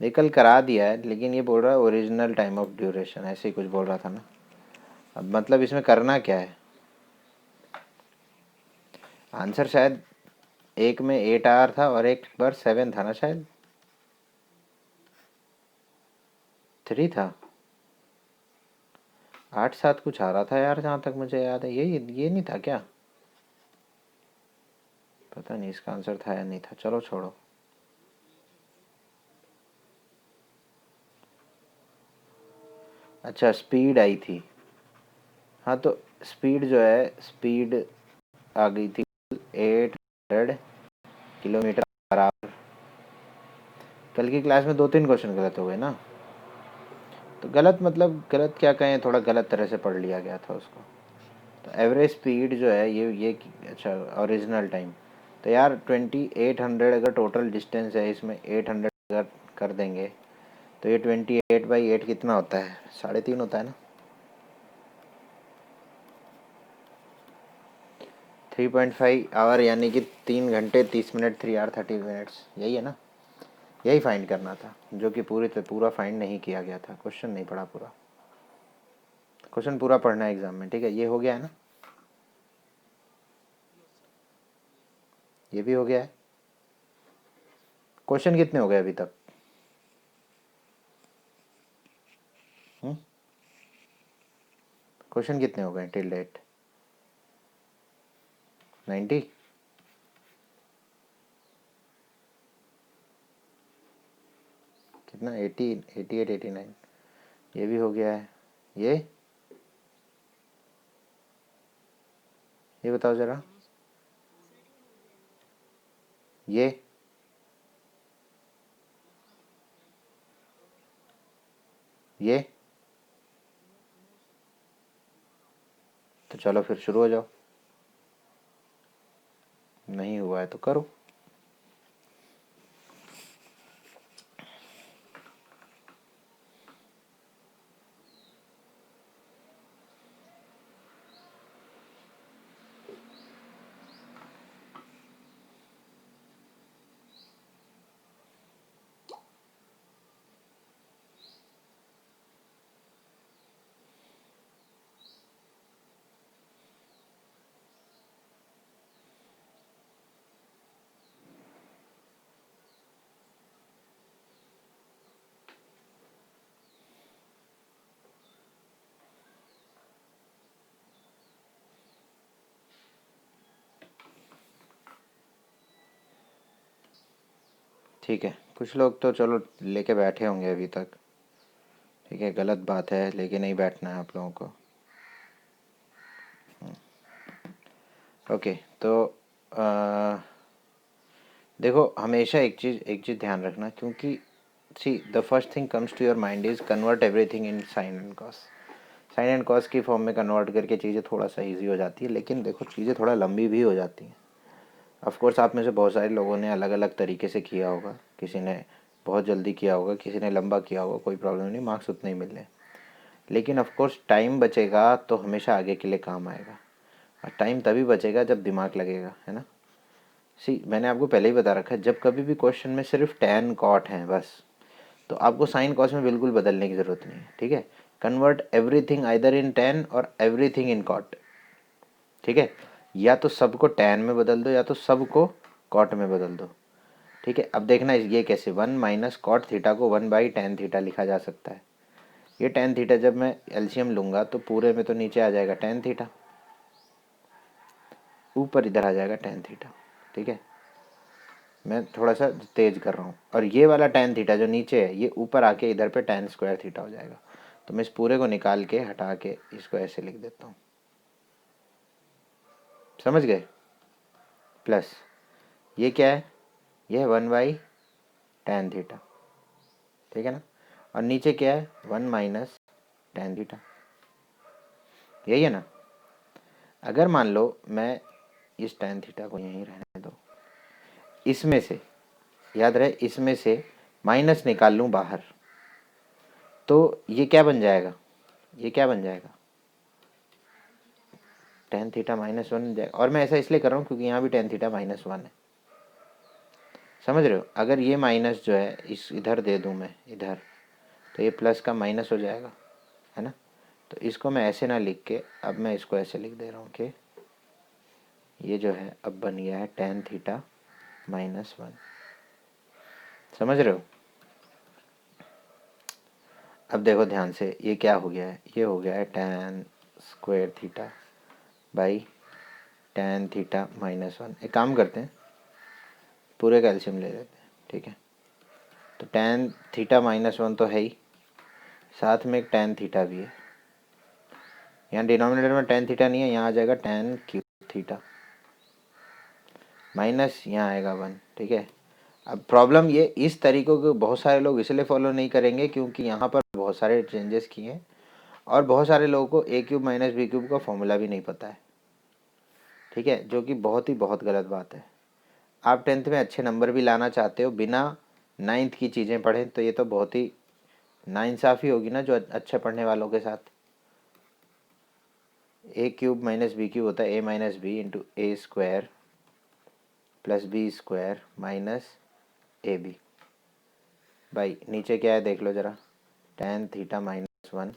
ये कल करा दिया है, लेकिन ये बोल रहा है ओरिजिनल टाइम ऑफ ड्यूरेशन, ऐसे ही कुछ बोल रहा था ना। अब मतलब इसमें करना क्या है? आंसर शायद एक में 8 आवर था और एक बार 7 था ना, शायद 3 था। 8 7 कुछ आ रहा था यार, जहाँ तक मुझे याद है। ये नहीं था क्या? पता नहीं इसका आंसर था या नहीं था, चलो छोड़ो। अच्छा, स्पीड आई थी। हाँ तो स्पीड जो है, स्पीड आ गई थी 800 किलोमीटर पर आवर। कल की क्लास में 2 3 क्वेश्चन गलत हो गए ना। तो गलत मतलब गलत क्या कहें, थोड़ा गलत तरह से पढ़ लिया गया था उसको। तो एवरेज स्पीड जो है ये अच्छा ओरिजिनल टाइम। तो यार 2800 अगर टोटल डिस्टेंस है, इसमें 800 अगर कर देंगे तो ये 28/8 कितना होता है? 3.5 होता है ना। 3.5 आवर यानी कि 3 घंटे 30 मिनट, 3 आवर 30 मिनट्स, यही है ना। यही फाइंड करना था, जो कि पूरा फाइंड नहीं किया गया था। क्वेश्चन नहीं पढ़ा पूरा। क्वेश्चन पूरा पढ़ना है एग्जाम में, ठीक है। ये हो गया है ना, ये भी हो गया है। क्वेश्चन कितने हो गए अभी तक? क्वेश्चन कितने हो गए टिल डेट? 90। कितना? 80, 88, 89। ये भी हो गया है। ये बताओ ज़रा। ये ये तो चलो फिर शुरू हो जाओ। नहीं हुआ है तो करो। ठीक है, कुछ लोग तो चलो लेके बैठे होंगे अभी तक। ठीक है, गलत बात है, लेके नहीं बैठना है आप लोगों को। ओके, तो देखो, हमेशा एक चीज़ ध्यान रखना, क्योंकि see the first thing comes to your mind is convert everything in sine and cos. Sine and cos की फॉर्म में कन्वर्ट करके चीज़ें थोड़ा सा ईजी हो जाती है, लेकिन देखो चीज़ें थोड़ा लंबी भी हो जाती हैं। ऑफ कोर्स आप में से बहुत सारे लोगों ने अलग अलग तरीके से किया होगा। किसी ने बहुत जल्दी किया होगा, किसी ने लंबा किया होगा, कोई प्रॉब्लम नहीं, मार्क्स उतने ही मिलने। लेकिन ऑफ कोर्स टाइम बचेगा तो हमेशा आगे के लिए काम आएगा। और टाइम तभी बचेगा जब दिमाग लगेगा, है ना। सी मैंने आपको पहले ही बता रखा है, जब कभी भी क्वेश्चन में सिर्फ टैन कॉट हैं बस, तो आपको साइन कॉस में बिल्कुल बदलने की ज़रूरत नहीं है। ठीक है, convert everything either in tan और एवरीथिंग इन कॉट। ठीक है, या तो सबको टैन में बदल दो या तो सबको कॉट में बदल दो। ठीक है, अब देखना ये कैसे 1 - cot थीटा को 1/tan थीटा लिखा जा सकता है। ये tan थीटा जब मैं एलसीएम लूँगा तो पूरे में तो नीचे आ जाएगा tan थीटा, ऊपर इधर आ जाएगा tan थीटा। ठीक है, मैं थोड़ा सा तेज कर रहा हूँ। और ये वाला tan थीटा जो नीचे है, ये ऊपर आके इधर पे tan स्क्वायर थीटा हो जाएगा। तो मैं इस पूरे को निकाल के हटा के इसको ऐसे लिख देता हूँ। समझ गए? प्लस ये क्या है? ये है 1/tan थीटा। ठीक है ना। और नीचे क्या है? 1 - tan थीटा। यही है ना। अगर मान लो मैं इस tan थीटा को यहीं रहने दो, इसमें से, याद रहे, इसमें से माइनस निकाल लूँ बाहर, तो ये क्या बन जाएगा? ये क्या बन जाएगा? tan थीटा -1 बन जाएगा। और मैं ऐसा इसलिए कर रहा हूँ क्योंकि यहाँ भी tan थीटा -1 है। समझ रहे हो? अगर ये माइनस जो है इस इधर दे दूँ मैं इधर, तो ये प्लस का माइनस हो जाएगा, है ना? तो इसको मैं ऐसे ना लिख के अब मैं इसको ऐसे लिख दे रहा हूँ कि ये जो है अब बन गया है tan थीटा -1। समझ रहे हो? अब देखो ध्यान से, ये क्या हो गया है, ये हो गया है tan square theta by tan theta -1। एक काम करते हैं, पूरे कैल्शियम ले लेते हैं, ठीक है? तो tan थीटा -1 तो है ही, साथ में एक tan थीटा भी है। यहाँ डिनोमिनेटर में tan थीटा नहीं है, यहाँ आ जाएगा tan क्यूब थीटा माइनस यहाँ आएगा 1, ठीक है? अब प्रॉब्लम ये, इस तरीक़ों को बहुत सारे लोग इसलिए फॉलो नहीं करेंगे क्योंकि यहाँ पर बहुत सारे चेंजेस किए हैं और बहुत सारे लोगों को a cube minus B cube का फॉर्मूला भी नहीं पता है, ठीक है? जो कि बहुत गलत बात है। आप 10th में अच्छे नंबर भी लाना चाहते हो बिना 9th की चीज़ें पढ़ें, तो ये तो बहुत ही नाइंसाफ़ी होगी ना जो अच्छे पढ़ने वालों के साथ। a cube minus B cube होता है a minus B into A square plus B square minus A B. भाई नीचे क्या है देख लो ज़रा, tan theta -1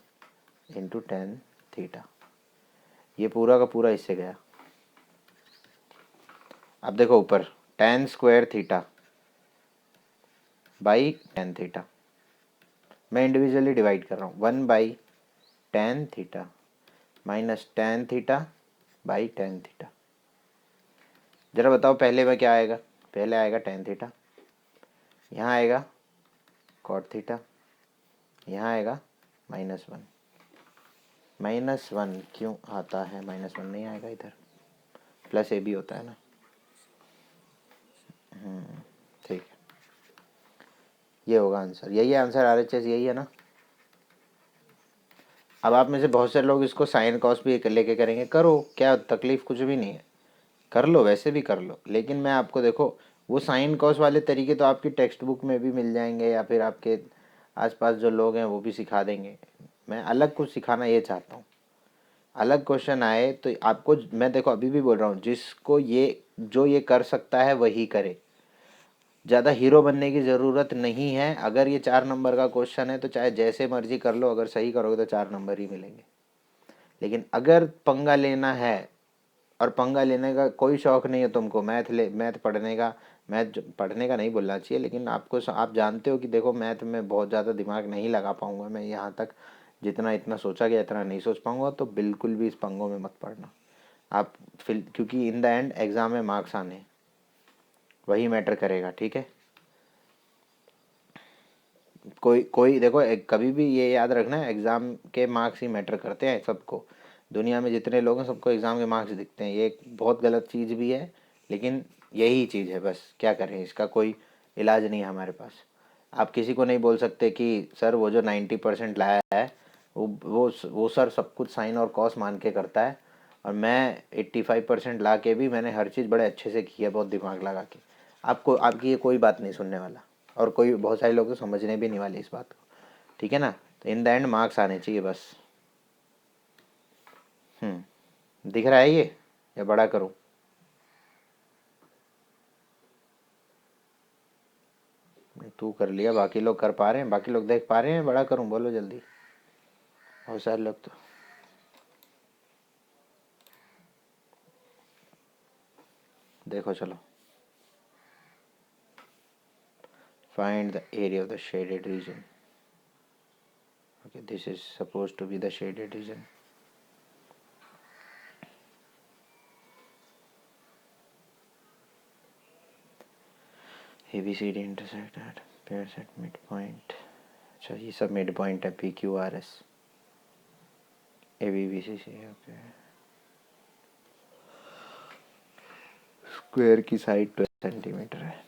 into tan theta, ये पूरा का पूरा इससे गया। अब देखो ऊपर tan square theta by tan theta, मैं इंडिविजुअली डिवाइड कर रहा हूँ, 1 by tan theta minus tan theta by tan theta. ज़रा बताओ पहले में क्या आएगा? पहले आएगा tan थीटा, यहाँ आएगा cot थीटा, यहाँ आएगा -1। -1 क्यों आता है? -1 नहीं आएगा इधर, प्लस ए बी होता है ना। ठीक है, ये होगा आंसर, यही है आंसर RHS, यही है ना? अब आप में से बहुत से लोग इसको साइन कॉस भी लेके करेंगे, करो, क्या तकलीफ़, कुछ भी नहीं है, कर लो, वैसे भी कर लो। लेकिन मैं आपको देखो, वो साइन कॉस वाले तरीके तो आपकी टेक्स्ट बुक में भी मिल जाएंगे या फिर आपके आसपास जो लोग हैं वो भी सिखा देंगे। मैं अलग कुछ सिखाना ये चाहता हूँ, अलग क्वेश्चन आए तो आपको, मैं देखो अभी भी बोल रहा हूँ, जिसको ये जो ये कर सकता है वही करे, ज़्यादा हीरो बनने की ज़रूरत नहीं है। अगर ये 4 नंबर का क्वेश्चन है तो चाहे जैसे मर्जी कर लो, अगर सही करोगे तो 4 नंबर ही मिलेंगे। लेकिन अगर पंगा लेना है, और पंगा लेने का कोई शौक़ नहीं है तुमको, मैथ पढ़ने का, मैथ पढ़ने का नहीं बोलना चाहिए, लेकिन आपको, आप जानते हो कि देखो मैथ में बहुत ज़्यादा दिमाग नहीं लगा पाऊँगा मैं, यहाँ तक जितना इतना सोचा गया इतना नहीं सोच पाऊँगा, तो बिल्कुल भी इस पंगों में मत पड़ना आप फिर, क्योंकि इन द एंड एग्ज़ाम में मार्क्स आने, वही मैटर करेगा, ठीक है? कोई देखो, कभी भी ये याद रखना है, एग्ज़ाम के मार्क्स ही मैटर करते हैं सबको। दुनिया में जितने लोग हैं सबको एग्ज़ाम के मार्क्स दिखते हैं, ये एक बहुत गलत चीज़ भी है, लेकिन यही चीज़ है, बस क्या करें, इसका कोई इलाज नहीं है हमारे पास। आप किसी को नहीं बोल सकते कि सर वो जो 90% लाया है वो सर सब कुछ साइन और कॉस मान के करता है, और मैं 85% ला के भी मैंने हर चीज़ बड़े अच्छे से की है, बहुत दिमाग लगा के। आपको, आपकी ये कोई बात नहीं सुनने वाला, और कोई, बहुत सारे लोग तो समझने भी नहीं वाले इस बात को, ठीक है ना? तो इन द एंड मार्क्स आने चाहिए बस। दिख रहा है ये, या बड़ा करूं? तू कर लिया, बाकी लोग कर पा रहे हैं, बाकी लोग देख पा रहे हैं, बड़ा करूं? बोलो जल्दी, बहुत सारे लोग तो। देखो चलो, find the area of the shaded region. Okay, this is suppose to be the shaded region. ABCD intersect at pairs at midpoint। अच्छा, ये सब मिड पॉइंट है, PQRS ABBCC। ओके, स्क्वायर की साइड 12 सेंटीमीटर है।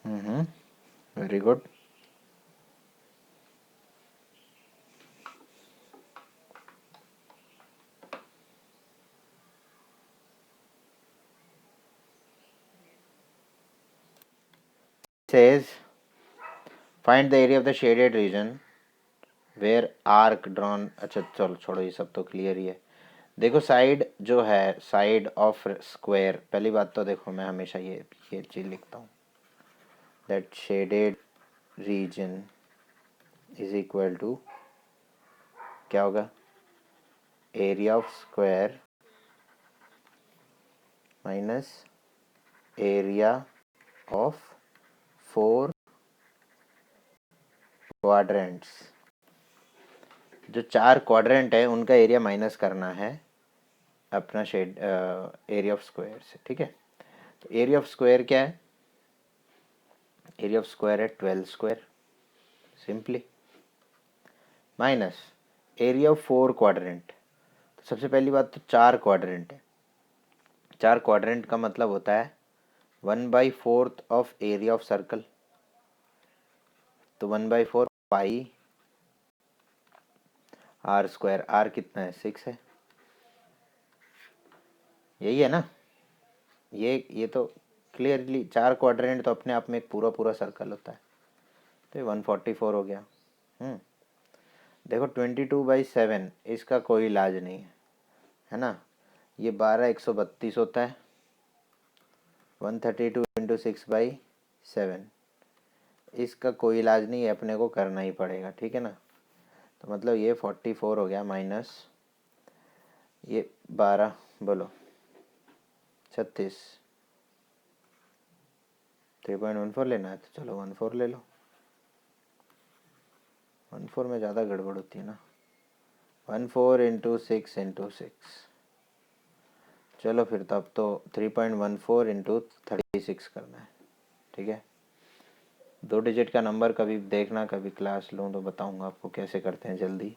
Very good. says find the area of the shaded region where arc drawn. अच्छा चलो छोड़ो, ये सब तो क्लियर ही है. देखो साइड जो है, साइड ऑफ स्क्वायर, पहली बात तो देखो मैं हमेशा ये चीज लिखता हूँ, that shaded region is equal to क्या होगा, area of square minus area of 4 quadrants. जो 4 क्वाड्रेंट है उनका एरिया माइनस करना है अपना शेड एरिया ऑफ स्क्वायर से. ठीक है, तो एरिया ऑफ स्क्वायर क्या है, एरिया ऑफ स्क्वायर है 12 square simply, minus area of 4 quadrant. तो सबसे पहली बात तो 4 क्वाड्रेंट है. 4 क्वाड्रेंट का मतलब होता है 1/4 ऑफ एरिया ऑफ सर्कल. तो 1/4 पाई आर स्क्वायर. आर कितना है, 6 है. यही है ना, ये तो क्लियरली 4 क्वाड्रेंट तो अपने आप में एक पूरा पूरा सर्कल होता है. तो ये 144 हो गया. देखो 22/7 इसका कोई इलाज नहीं है ना. ये 12 132 होता है. 132 × 6/7 इसका कोई इलाज नहीं है, अपने को करना ही पड़ेगा. ठीक है ना, तो मतलब ये 44 हो गया माइनस ये 12, बोलो 36. 3.14 लेना है तो चलो 14 ले लो. 14 में ज़्यादा गड़बड़ होती है ना. 14 × 6 × 6. चलो फिर तो अब तो 3.14 × 36 करना है. ठीक है, 2 डिजिट का नंबर कभी देखना, कभी क्लास लूँ तो बताऊँगा आपको कैसे करते हैं. जल्दी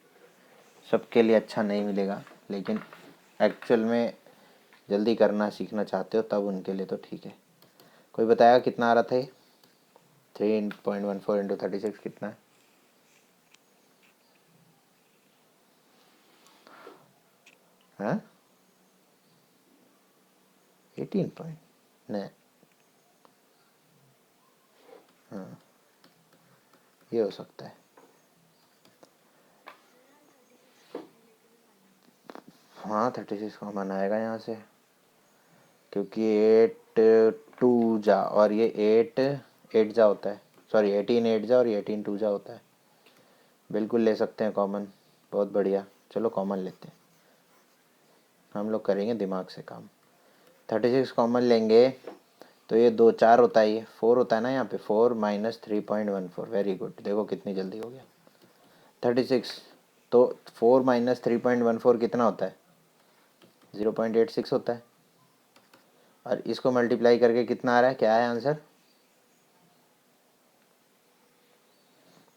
सबके लिए अच्छा नहीं मिलेगा, लेकिन एक्चुअल में जल्दी करना सीखना चाहते हो तब उनके लिए तो ठीक है. कोई बताया कितना आ रहा था ये, 3.14 × 36 कितना है. हाँ 18 पॉइंट नहीं. हाँ ये हो सकता है. हाँ 36 कॉमन आएगा यहाँ से, क्योंकि 8 2 जा और ये 8 जा होता है. सॉरी 18 8 जा और ये 18 2 जा होता है. बिल्कुल ले सकते हैं कॉमन, बहुत बढ़िया. चलो कॉमन लेते हैं, हम लोग करेंगे दिमाग से काम. 36 कॉमन लेंगे तो ये 2 4 होता है, ये 4 होता है ना यहाँ पे. 4 - 3.14. Very good. देखो कितनी जल्दी हो गया 36. तो 4 - 3.14 कितना होता है, 0.86 होता है. और इसको मल्टीप्लाई करके कितना आ रहा है, क्या है आंसर,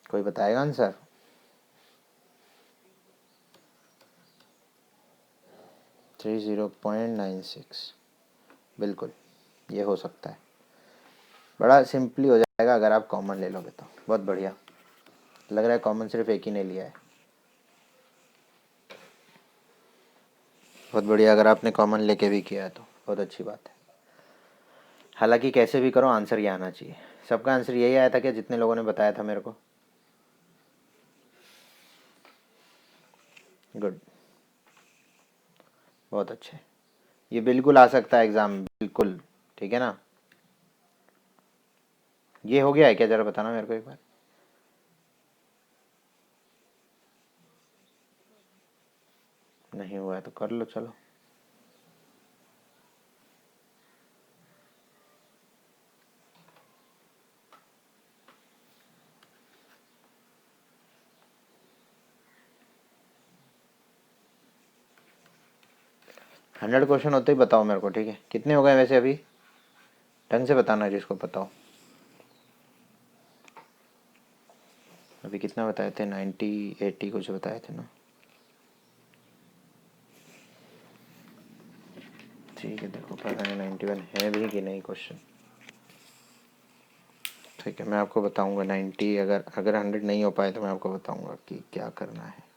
कोई बताएगा आंसर. 30.96. बिल्कुल ये हो सकता है. बड़ा सिंपली हो जाएगा अगर आप कॉमन ले लोगे तो. बहुत बढ़िया. लग रहा है कॉमन सिर्फ एक ही ने लिया है. बहुत बढ़िया. अगर आपने कॉमन लेके भी किया है तो बहुत अच्छी बात है. हालांकि कैसे भी करो आंसर ये आना चाहिए. सबका आंसर यही आया था क्या, जितने लोगों ने बताया था मेरे को. गुड, बहुत अच्छे. ये बिल्कुल आ सकता है एग्ज़ाम, बिल्कुल. ठीक है ना, ये हो गया है क्या, ज़रा बताना मेरे को एक बार. नहीं हुआ है तो कर लो. चलो 100 क्वेश्चन होते ही बताओ मेरे को. ठीक है, कितने हो गए वैसे अभी, ढंग से बताना जिसको बताओ. अभी कितना बताए थे, 90 80 कुछ बताए थे ना. ठीक है, देखो पता नहीं 91 है भी कि नहीं क्वेश्चन. ठीक है, मैं आपको बताऊंगा 90, अगर 100 नहीं हो पाए तो मैं आपको बताऊंगा कि क्या करना है।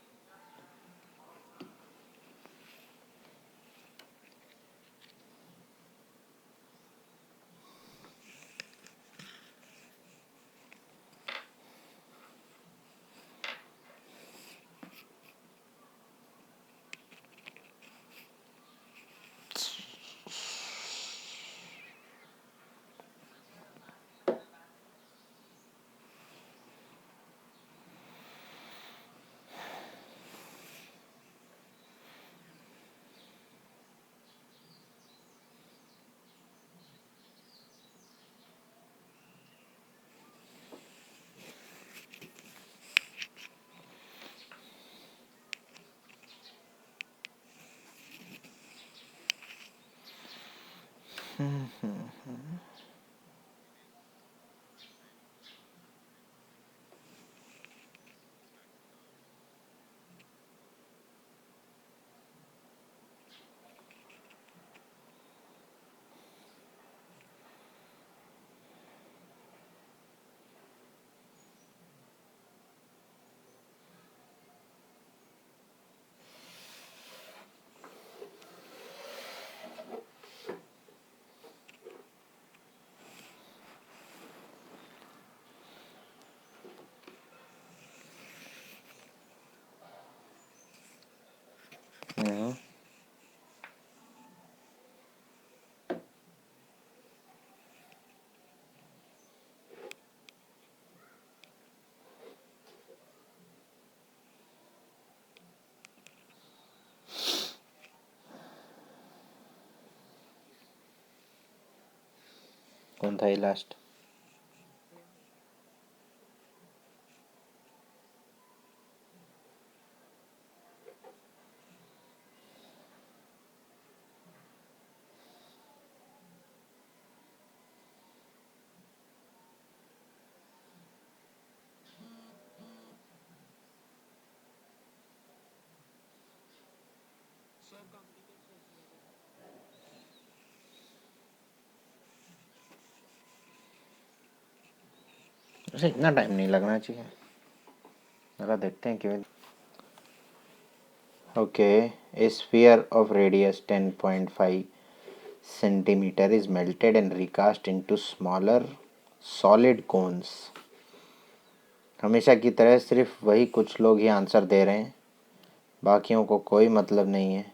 हम्म, कौन था ये लास्ट? वैसे इतना टाइम नहीं लगना चाहिए, जरा देखते हैं क्यों। Okay, A sphere of radius 10.5 centimeter is melted and recast into smaller solid cones। हमेशा की तरह सिर्फ वही कुछ लोग ही आंसर दे रहे हैं, बाकियों को कोई मतलब नहीं है।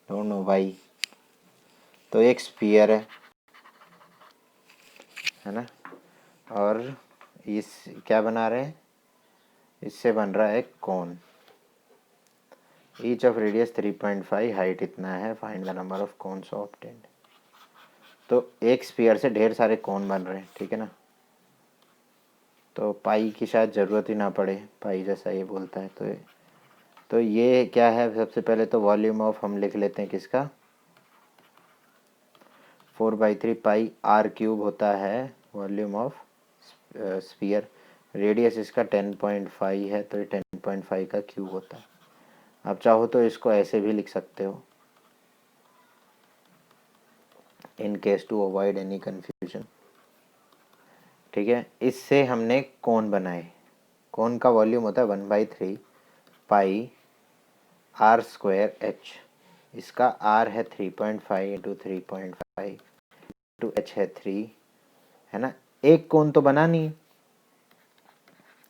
डोंट नो भाई। तो एक स्फीयर है ना, और इस क्या बना रहे हैं, इससे बन रहा है एक कोन। ईच ऑफ रेडियस 3.5, हाइट इतना है, find the number of cones obtained. तो एक स्फीयर से ढेर सारे कोन बन रहे हैं, ठीक है ना। तो पाई की शायद ज़रूरत ही ना पड़े, पाई जैसा ये बोलता है। तो ये क्या है, सबसे पहले तो वॉल्यूम ऑफ हम लिख लेते हैं किसका, 4/3 पाई आर क्यूब होता है वॉल्यूम ऑफ स्फीयर। रेडियस इसका 10.5 है, तो ये 10.5 का क्यूब होता है। आप चाहो तो इसको ऐसे भी लिख सकते हो, in case to avoid any confusion. ठीक है, इससे हमने कोन बनाए। कोन का वॉल्यूम होता है 1/3 पाई आर स्क्वायर एच। इसका आर है 3.5 इंटू 3.5 इंटू एच है 3, है ना। एक कोन तो बना नहीं,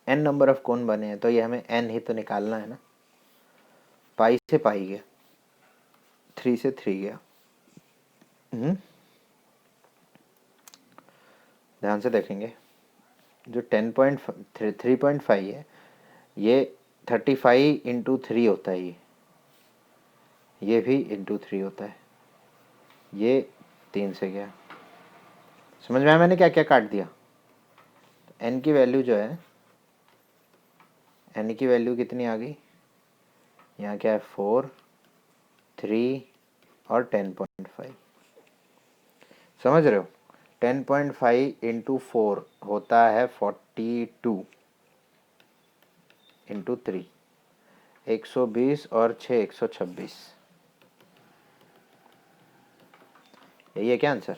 एन नंबर ऑफ कोन बने हैं, तो ये हमें एन ही तो निकालना है ना। पाई से पाई गया, 3 से 3 गया। ध्यान से देखेंगे, जो 3.5 है, ये 35 इंटू 3 होता है, ये भी इंटू 3 होता है, ये 3 से गया। समझ में आया मैंने क्या क्या काट दिया। एन की वैल्यू जो है, एन की वैल्यू कितनी आ गई, यहाँ क्या है 4, 3 और 10.5। समझ रहे हो, 10.5 इंटू 4 होता है 42 इंटू 3, 120 और 6 126। यही है क्या आंसर?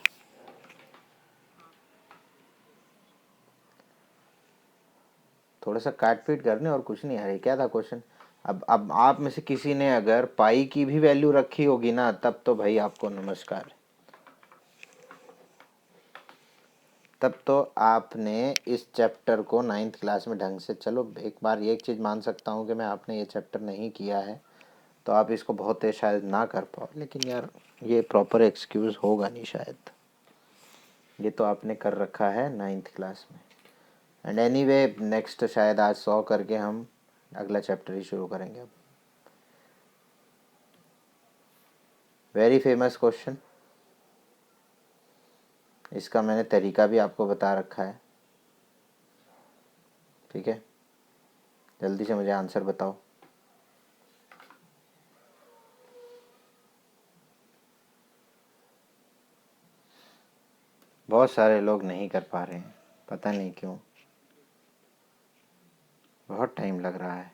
थोड़ा सा काट पीट करने और कुछ नहीं। अरे क्या था क्वेश्चन? अब आप में से किसी ने अगर पाई की भी वैल्यू रखी होगी ना, तब तो भाई आपको नमस्कार। तब तो आपने इस चैप्टर को 9th क्लास में ढंग से, चलो एक बार ये एक चीज़ मान सकता हूँ कि मैं आपने ये चैप्टर नहीं किया है तो आप इसको बहुत तेज शायद ना कर पाओ, लेकिन यार ये प्रॉपर एक्सक्यूज़ होगा नहीं शायद। ये तो आपने कर रखा है 9th क्लास में। एंड एनीवे नेक्स्ट शायद आज 100 करके हम अगला चैप्टर ही शुरू करेंगे। अब वेरी फेमस क्वेश्चन, इसका मैंने तरीका भी आपको बता रखा है, ठीक है? जल्दी से मुझे आंसर बताओ। बहुत सारे लोग नहीं कर पा रहे हैं, पता नहीं क्यों, बहुत टाइम लग रहा है।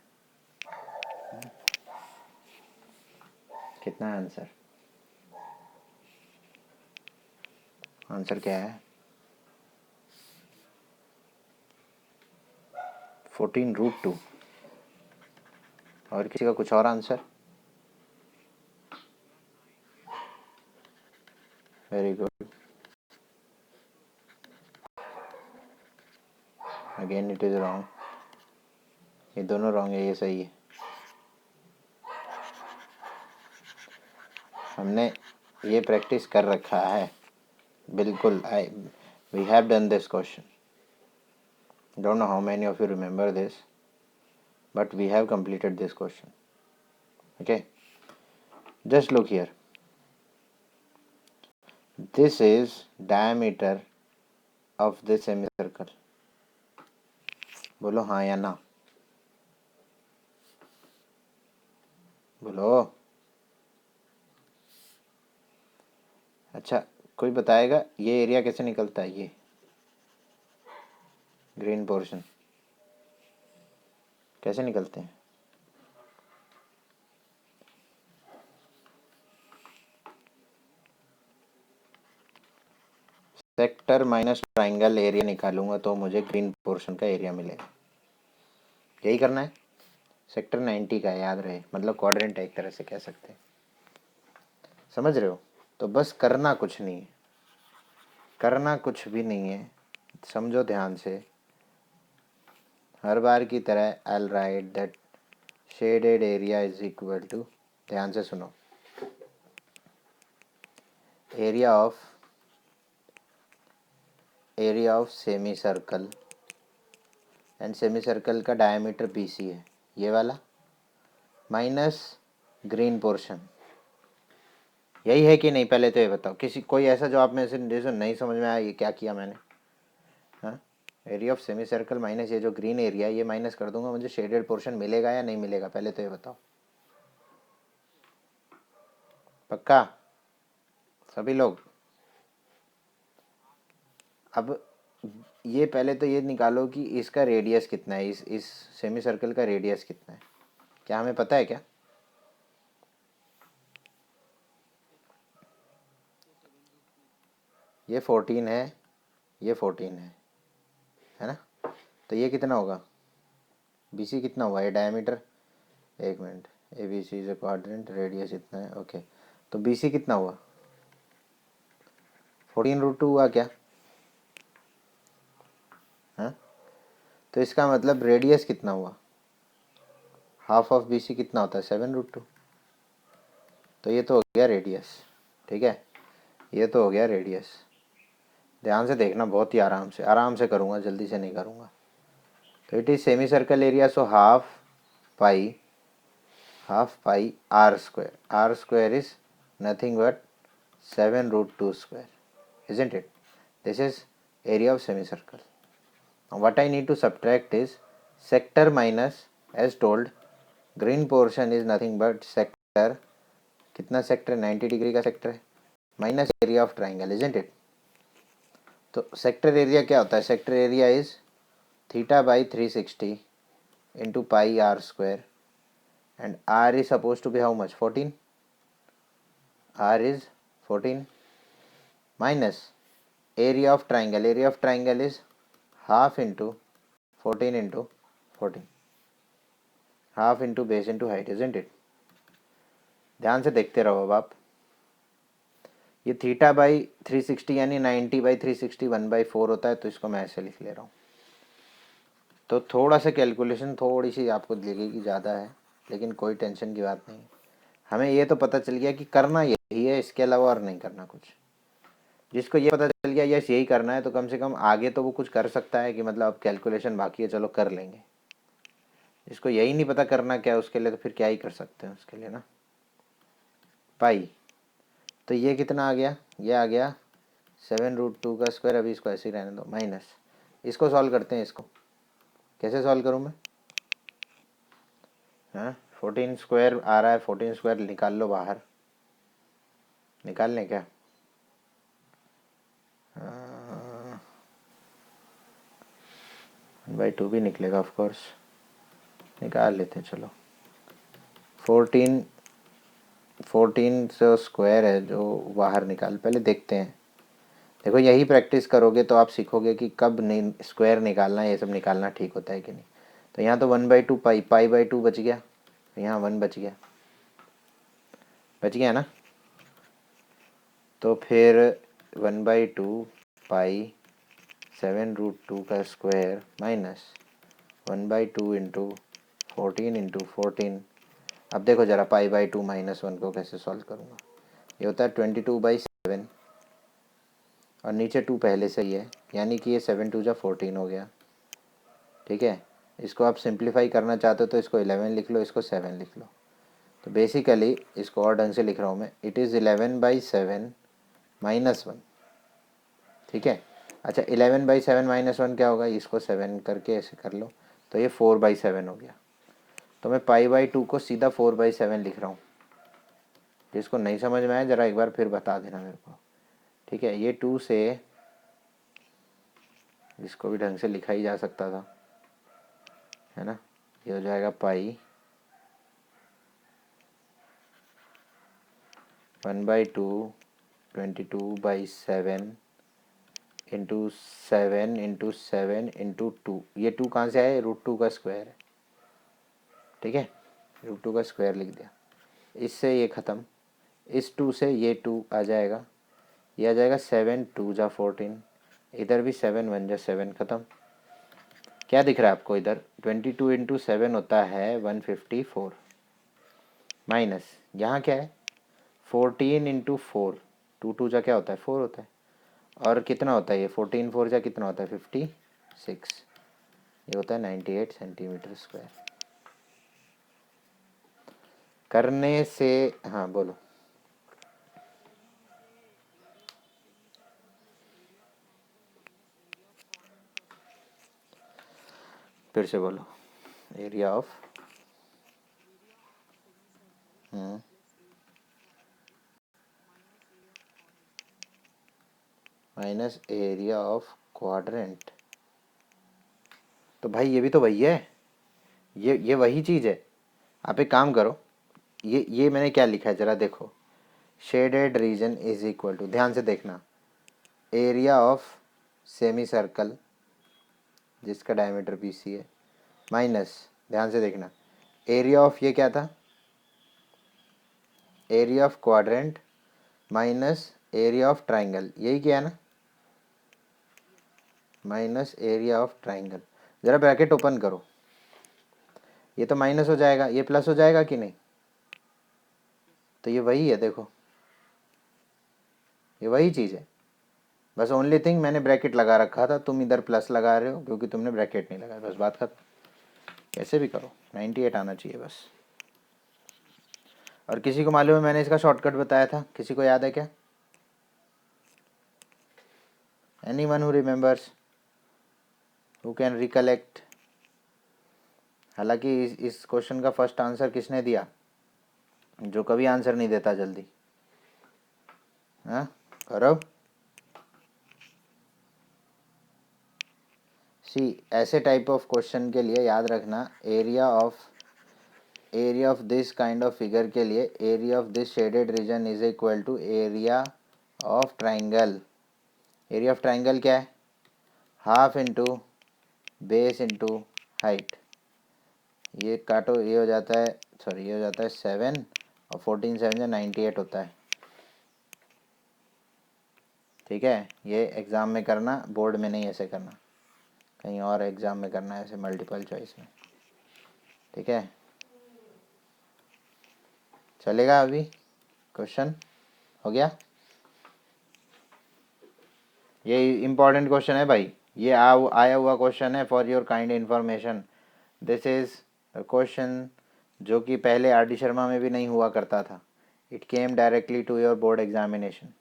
कितना है आंसर? आंसर क्या है? 14√2। और किसी का कुछ और answer? Very good. Again it is wrong. ये दोनों रॉन्ग है, ये सही है। हमने ये प्रैक्टिस कर रखा है बिल्कुल। We have done this question. Don't know how many of you remember this, but we have completed this question. Okay, just look here. This is diameter of this semicircle. बोलो हाँ या ना, बोलो। अच्छा, कोई बताएगा ये एरिया कैसे निकलता है? ये ग्रीन पोर्शन कैसे निकलते हैं? सेक्टर माइनस ट्राइंगल एरिया निकालूंगा तो मुझे ग्रीन पोर्शन का एरिया मिलेगा। यही करना है। सेक्टर 90 का याद रहे, मतलब क्वाड्रेंट है एक तरह से कह सकते हैं। समझ रहे हो? तो बस करना कुछ नहीं है, करना कुछ भी नहीं है, समझो ध्यान से। हर बार की तरह I will write that shaded area is equal to, ध्यान से सुनो, area of semi circle, and semi circle का डायमीटर BC है ये वाला, माइनस ग्रीन पोर्शन। यही है कि नहीं? पहले तो ये बताओ, किसी कोई ऐसा जो आप में से जैसे नहीं समझ में आया ये क्या किया मैंने? हाँ, area of semi circle minus ये जो ग्रीन एरिया ये माइनस कर दूंगा, मुझे शेडेड पोर्शन मिलेगा या नहीं मिलेगा? पहले तो ये बताओ। पक्का सभी लोग? अब ये पहले तो ये निकालो कि इसका रेडियस कितना है, इस सेमी सर्कल का रेडियस कितना है? क्या हमें पता है क्या? ये 14 है, ये 14 है ना? तो ये कितना होगा? BC कितना हुआ? ये डायमीटर, एक minute, ABC is a quadrant, radius इतना है, ओके। तो BC कितना हुआ? 14√2 हुआ क्या? हाँ, तो इसका मतलब रेडियस कितना हुआ? हाफ ऑफ BC कितना होता है? 7√2। तो ये तो हो गया रेडियस, ठीक है? ये तो हो गया रेडियस। ध्यान से देखना, बहुत ही आराम से करूँगा, जल्दी से नहीं करूँगा। तो it is semi circle area, so half pi r square is nothing but 7√2 square, isn't it? This is area of semicircle. Now what I need to subtract is sector minus, as told, green portion is nothing but sector, कितना sector? 90 degree का sector है, minus area of triangle, isn't it? तो sector area क्या होता है? Sector area is θ/360 into pi r square, and r is supposed to be how much? 14. R is 14 minus area of triangle is half into 14 into 14, half into base into height, isn't it? ध्यान से देखते रहो अब आप। ये theta by 360 यानी 90 by 360 1/4 होता है, तो इसको मैं ऐसे लिख ले रहा हूँ। तो थोड़ा सा कैलकुलेशन थोड़ी सी आपको लगेगी ज़्यादा है, लेकिन कोई टेंशन की बात नहीं। हमें ये तो पता चल गया कि करना यही है, इसके अलावा और नहीं करना कुछ। जिसको ये पता चल गया यस यही करना है, तो कम से कम आगे तो वो कुछ कर सकता है कि मतलब अब कैलकुलेशन बाकी है, चलो कर लेंगे। जिसको यही नहीं पता करना क्या है उसके लिए, तो फिर क्या ही कर सकते हैं उसके लिए ना। पाई, तो ये कितना आ गया? ये आ गया 7√2 का स्क्वायर। अभी इसको ऐसे ही रहने दो, माइनस इसको सॉल्व करते हैं। इसको कैसे सॉल्व करूँ मैं? हाँ, 14 स्क्वायर आ रहा है, 14 स्क्वायर निकाल लो बाहर। निकाल लें क्या? 1/2 भी निकलेगा ऑफ कोर्स, निकाल लेते हैं चलो। 14 जो स्क्वायर है जो बाहर निकाल, पहले देखते हैं। देखो यही प्रैक्टिस करोगे तो आप सीखोगे कि कब नहीं स्क्वायर निकालना है, ये सब निकालना ठीक होता है कि नहीं। तो यहाँ तो 1/2 पाई, पाई/2 बच गया, तो यहाँ 1 बच गया ना। तो फिर 1/2 पाई 7√2 का स्क्वायर माइनस 1/2 इंटू 14 अब देखो ज़रा पाई/2 -1 को कैसे सॉल्व करूँगा। ये होता है 22/7 और नीचे 2 पहले से ही है, यानी कि ये 7 2 14 हो गया। ठीक है, इसको आप सिंप्लीफाई करना चाहते हो तो इसको 11 लिख लो, इसको 7 लिख लो। तो बेसिकली इसको और ढंग से लिख रहा हूँ मैं, इट इज़ 11/7 -1। ठीक है, अच्छा 11/7 -1 क्या होगा? इसको 7 करके ऐसे कर लो, तो ये 4/7 हो गया। तो मैं पाई/2 को सीधा 4/7 लिख रहा हूँ। जिसको नहीं समझ में आया ज़रा एक बार फिर बता देना मेरे को। ठीक है, ये 2 से इसको भी ढंग से लिखा ही जा सकता था, है ना। ये हो जाएगा पाई 1/2 22/7 इंटू 7 इंटू 7 इंटू 2। ये 2 कहाँ से आए? √2 का स्क्वायर है। ठीक है, √2 का स्क्वायर लिख दिया। इससे ये ख़त्म, इस 2 से ये 2 आ जाएगा, ये आ जाएगा 7 2 जा 14, इधर भी 7 1 जा 7, ख़त्म। क्या दिख रहा है आपको इधर? 22 इंटू 7 होता है 154 माइनस यहाँ क्या है 14 इंटू 4, 2 2 जा क्या होता है 4 होता है, और कितना होता है ये 14 4 जा कितना होता है 56, ये होता है 98 सेंटीमीटर स्क्वायर। करने से हाँ बोलो। फिर से बोलो। Area of minus area of quadrant. तो भाई ये भी तो वही है, ये वही चीज़ है। आप एक काम करो, ये मैंने क्या लिखा है ज़रा देखो। Shaded region is equal to, ध्यान से देखना, एरिया ऑफ सेमी सर्कल जिसका डायमीटर BC है माइनस, ध्यान से देखना, एरिया ऑफ ये क्या था, area of quadrant minus area of triangle, यही क्या है ना, माइनस एरिया ऑफ ट्राइंगल। ज़रा ब्रैकेट ओपन करो, ये तो माइनस हो जाएगा, ये प्लस हो जाएगा कि नहीं? तो ये वही है, देखो ये वही चीज़ है। बस ओनली थिंग मैंने ब्रैकेट लगा रखा था, तुम इधर प्लस लगा रहे हो क्योंकि तुमने ब्रैकेट नहीं लगाया, बस बात खत्म। कैसे भी करो 98 आना चाहिए बस। और किसी को मालूम है मैंने इसका शॉर्टकट बताया था? किसी को याद है क्या? Anyone who remembers, who can recollect? हालांकि इस क्वेश्चन का फर्स्ट आंसर किसने दिया, जो कभी आंसर नहीं देता जल्दी? हाँ गौरव। सी ऐसे टाइप ऑफ क्वेश्चन के लिए याद रखना, area of this kind of figure के लिए area of this shaded region is equal to area of triangle. Area of triangle क्या है? Half into base into height. ये काटो, ये हो जाता है, सॉरी ये हो जाता है 7 और 14 7 98 होता है। ठीक है, ये एग्ज़ाम में करना, बोर्ड में नहीं ऐसे करना, कहीं और एग्ज़ाम में करना है ऐसे मल्टीपल चॉइस में। ठीक है, चलेगा? अभी क्वेश्चन हो गया। ये इम्पॉर्टेंट क्वेश्चन है भाई, ये आया हुआ क्वेश्चन है for your kind information. This is question जो कि पहले आर डी शर्मा में भी नहीं हुआ करता था। It came directly to your board examination.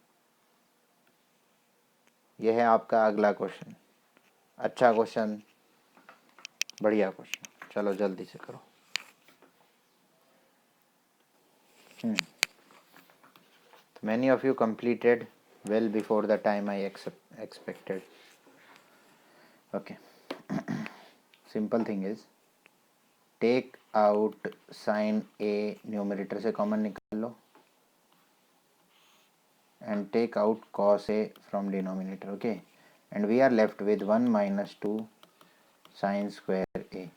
यह है आपका अगला क्वेश्चन। अच्छा क्वेश्चन, बढ़िया क्वेश्चन, चलो जल्दी से करो। Many of you completed well before the time I expected. Okay. Simple thing is, take out sin a, numerator से कॉमन निकाल लो, and take out cos a from denominator. Okay, and we are left with 1 minus 2 sin square a,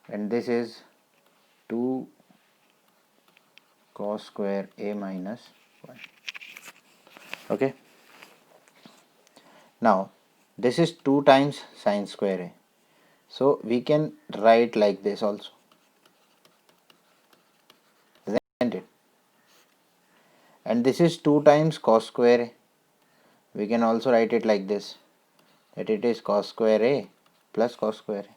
and this is 2 cos square a minus 1. Okay, now this is 2 times sin square a, so we can write like this also, isn't it? And this is 2 times cos square a, we can also write it like this, that it is cos square a plus cos square a.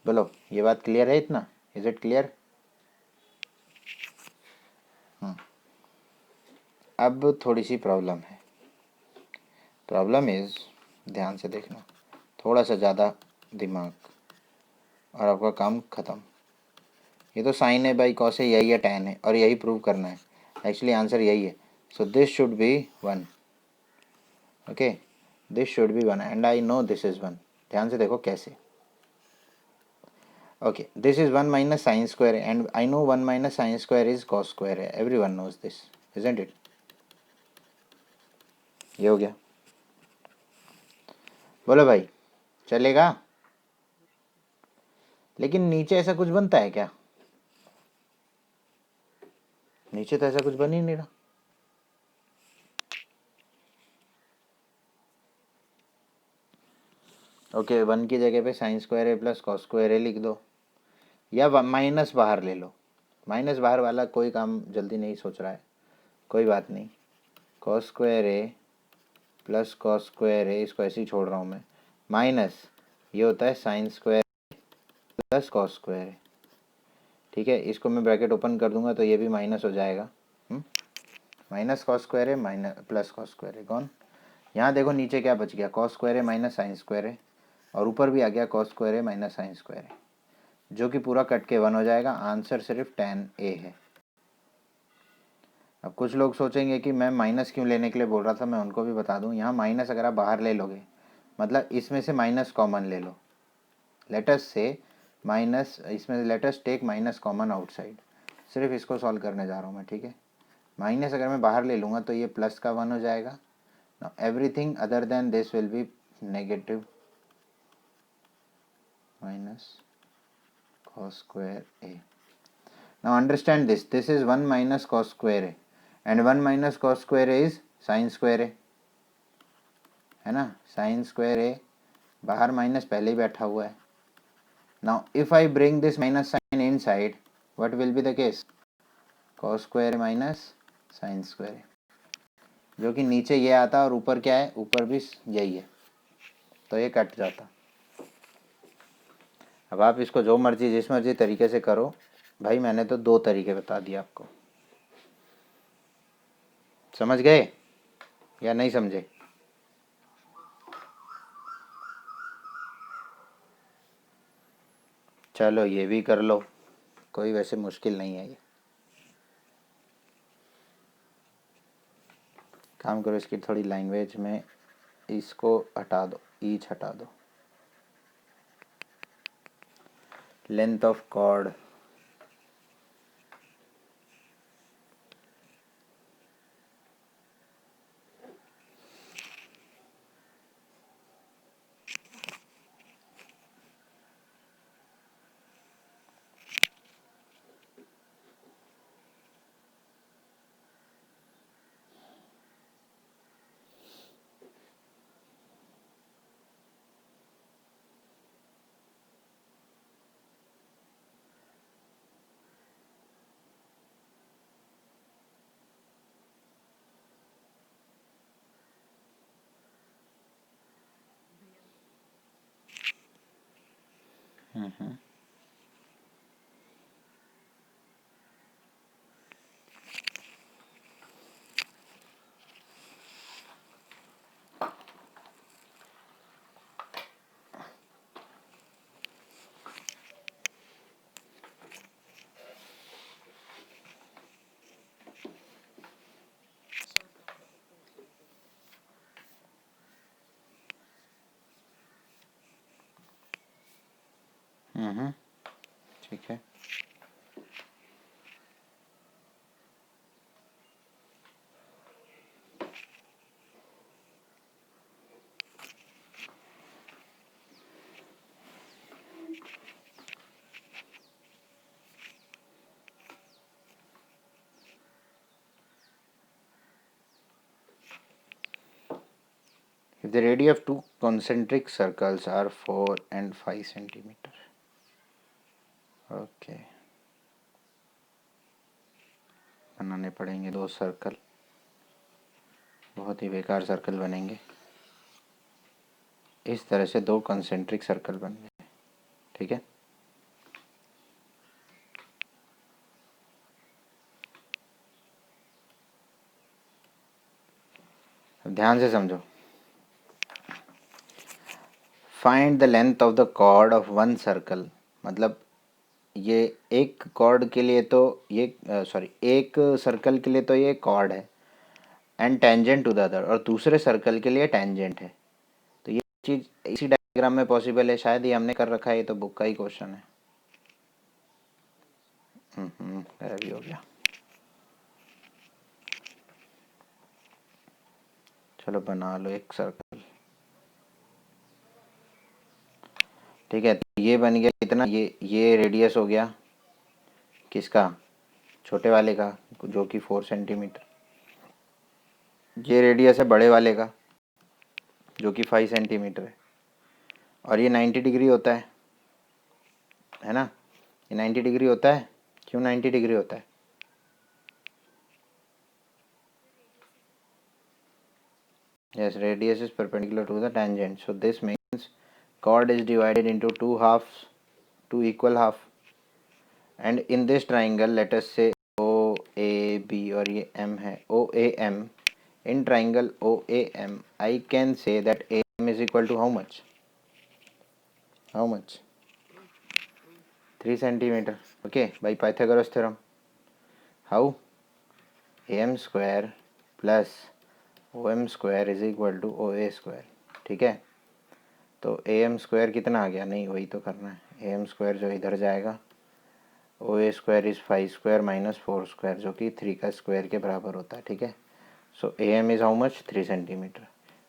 बोलो, ये बात clear है इतना? Is it clear? अब थोड़ी सी problem है। Problem is, ध्यान से देखना, थोड़ा सा ज़्यादा दिमाग और आपका काम ख़त्म। ये तो साइन है बाई कॉस है, यही है टैन है, और यही प्रूव करना है। एक्चुअली आंसर यही है, so this should be 1। Okay, this should be 1 and I know this is 1। ध्यान से देखो कैसे। Okay, this is 1 minus sine square and I know 1 minus sine square is cos square है। Everyone knows this, isn't it? ये हो गया। बोलो भाई, चलेगा? लेकिन नीचे ऐसा कुछ बनता है क्या? नीचे तो ऐसा कुछ बन ही नहीं रहा। ओके, 1 की जगह पे साइन स्क्वायर ए प्लस कॉस स्क्वायर ए लिख दो, या माइनस बाहर ले लो। माइनस बाहर वाला कोई काम जल्दी नहीं सोच रहा है, कोई बात नहीं। कॉस स्क्वायर ए प्लस कॉस स्क्वायर ए, इसको ऐसे ही छोड़ रहा हूँ मैं, माइनस ये होता है sine square plus cos square a. ठीक है, इसको मैं ब्रैकेट ओपन कर दूंगा तो ये भी माइनस हो जाएगा। माइनस कॉस स्क्वायर ए माइनस प्लस कॉस स्क्वायर ए गॉन। यहाँ देखो नीचे क्या बच गया, कॉस स्क्वायर ए माइनस साइन स्क्वायर ए, और ऊपर भी आ गया कॉस स्क्वायर ए माइनस साइन स्क्वायर ए, जो कि पूरा कट के 1 हो जाएगा। आंसर सिर्फ tan a है। अब कुछ लोग सोचेंगे कि मैं माइनस क्यों लेने के लिए बोल रहा था, मैं उनको भी बता दूं। यहाँ माइनस अगर आप बाहर ले लोगे, मतलब इसमें से माइनस कॉमन ले लो, लेटस से माइनस, इसमें let's take minus common outside. सिर्फ इसको सॉल्व करने जा रहा हूँ मैं। ठीक है, माइनस अगर मैं बाहर ले लूँगा तो ये प्लस का 1 हो जाएगा। Now everything other than this will be negative minus cos square a. Now understand this, this is 1 minus cos square a and 1 minus cos square a is sin square a, है ना? sin square a, बाहर minus पहले ही बैठा हुआ है। Now if I bring this minus sign inside, what will be the case? cos square a minus sin square a, जो कि नीचे ये आता और ऊपर क्या है, ऊपर भी यही है, तो ये कट जाता। अब आप इसको जो मर्जी जिस मर्जी तरीके से करो भाई, मैंने तो 2 तरीके बता दिए आपको। समझ गए या नहीं समझे? चलो ये भी कर लो, कोई वैसे मुश्किल नहीं है ये। काम करो, इसकी थोड़ी लैंग्वेज में इसको हटा दो, ईच हटा दो। लेंथ ऑफ कॉर्ड, हम्म ठीक है। If the radii of two concentric circles are 4 and 5 centimeter. Okay, बनाने पड़ेंगे दो सर्कल, बहुत ही बेकार सर्कल बनेंगे। इस तरह से दो कंसेंट्रिक सर्कल बन गए, ठीक है। अब ध्यान से समझो। Find the length of the chord of one circle, मतलब ये एक कॉर्ड के लिए तो ये सॉरी एक सर्कल के लिए तो ये कॉर्ड है, and tangent to the other, और दूसरे सर्कल के लिए टेंजेंट है। तो ये चीज़ इसी डायग्राम में पॉसिबल है, शायद ये हमने कर रखा है, ये तो बुक का ही क्वेश्चन है। भी हो गया। चलो बना लो एक सर्कल, ठीक है। तो ये बन गया कितना, ये रेडियस हो गया किसका, छोटे वाले का, जो कि 4 सेंटीमीटर। ये रेडियस है बड़े वाले का, जो कि 5 सेंटीमीटर है। और ये 90 डिग्री होता है ना, ये 90 डिग्री होता है। क्यों 90 डिग्री होता है? Yes, radius is perpendicular to the tangent. So this means chord is divided into two halves, two equal half. And in this triangle, let us say OAB, और ये M है, OAM. In triangle OAM, I can say that AM is equal to how much? How much? 3 centimeter. Okay, by Pythagoras theorem. How? AM square plus OM square is equal to OA square. ठीक है। तो A M square कितना आ गया, नहीं वही तो करना है। ए एम स्क्वायर जो इधर जाएगा, O A square is 5 square minus 4 square, जो कि 3 का स्क्वायर के बराबर होता है, ठीक है। So A M is how much, 3 centimetre.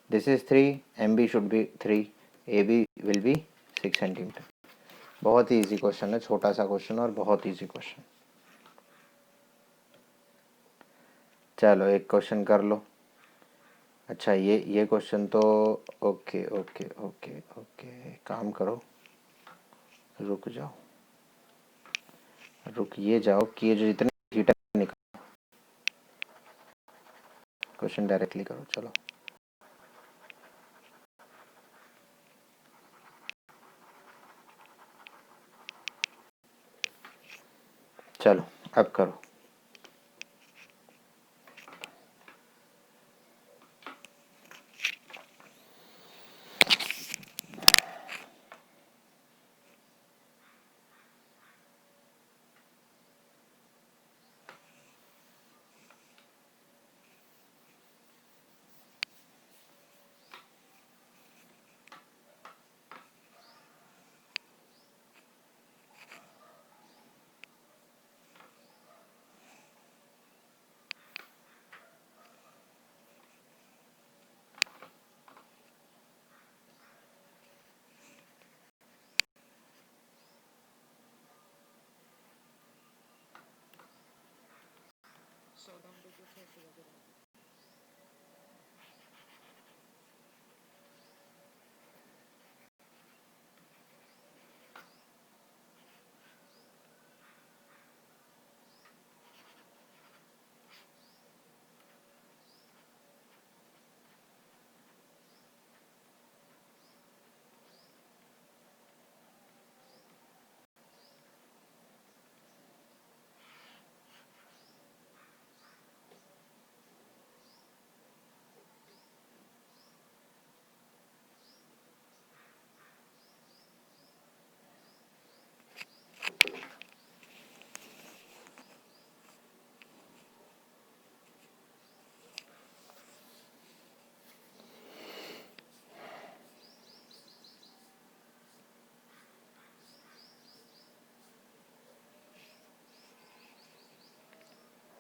This is 3, M B should be 3, A B will be 6 centimetre. बहुत ही ईजी क्वेश्चन है, छोटा सा क्वेश्चन और बहुत ईजी क्वेश्चन। चलो एक क्वेश्चन कर लो। अच्छा ये क्वेश्चन तो ओके ओके ओके ओके, काम करो, रुक जाओ, रुकिए जाओ कि ये जो जितने थीटा निकालो, क्वेश्चन डायरेक्टली करो। चलो चलो अब करो।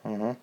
हम्म।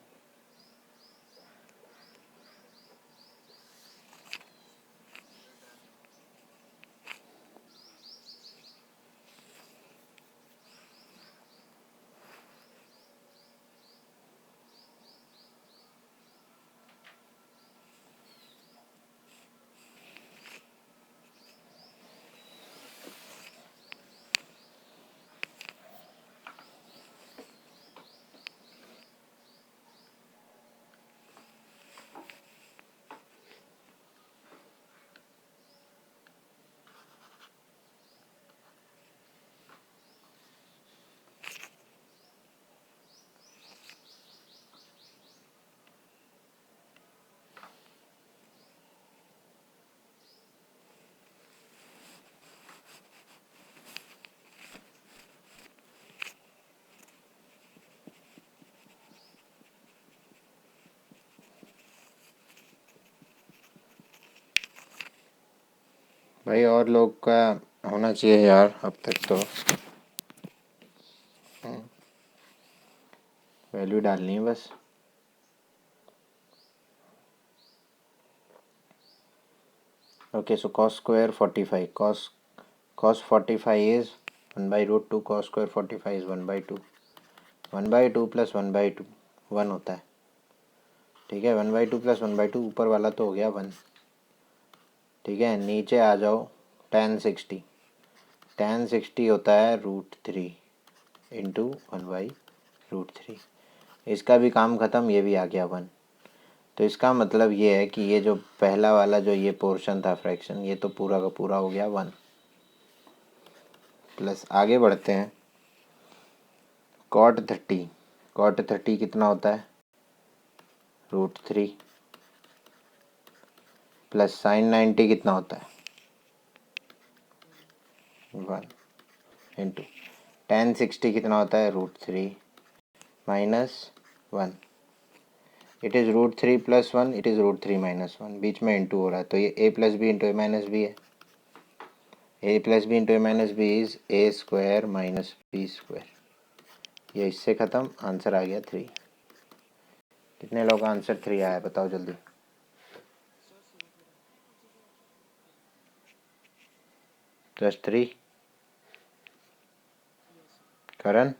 भाई और लोग का होना चाहिए यार, अब तक तो वैल्यू डालनी है बस। Okay, so cos square 45, cos 45 is 1 by root 2, cos square 45 is 1 by 2, 1 by 2 plus 1 by 2 1 होता है। ठीक है, 1 by 2 प्लस 1 by 2, ऊपर वाला तो हो गया 1। ठीक है, नीचे आ जाओ, tan 60, tan 60 होता है √3 इंटू 1/√3। इसका भी काम ख़त्म, ये भी आ गया 1। तो इसका मतलब ये है कि ये जो पहला वाला जो ये पोर्शन था फ्रैक्शन, ये तो पूरा का पूरा हो गया 1। प्लस आगे बढ़ते हैं, cot 30 कितना होता है √3 प्लस sin 90 कितना होता है 1 इंटू tan 60 कितना होता है √3 minus 1। It is √3 plus 1, it is √3 minus 1, बीच में इंटू हो रहा है, तो ये a plus B into A minus B है। a plus B into A minus B is a square minus B square. ये इससे ख़त्म, आंसर आ गया 3। कितने लोग का आंसर 3 आया बताओ जल्दी। जस्ट 3। करण,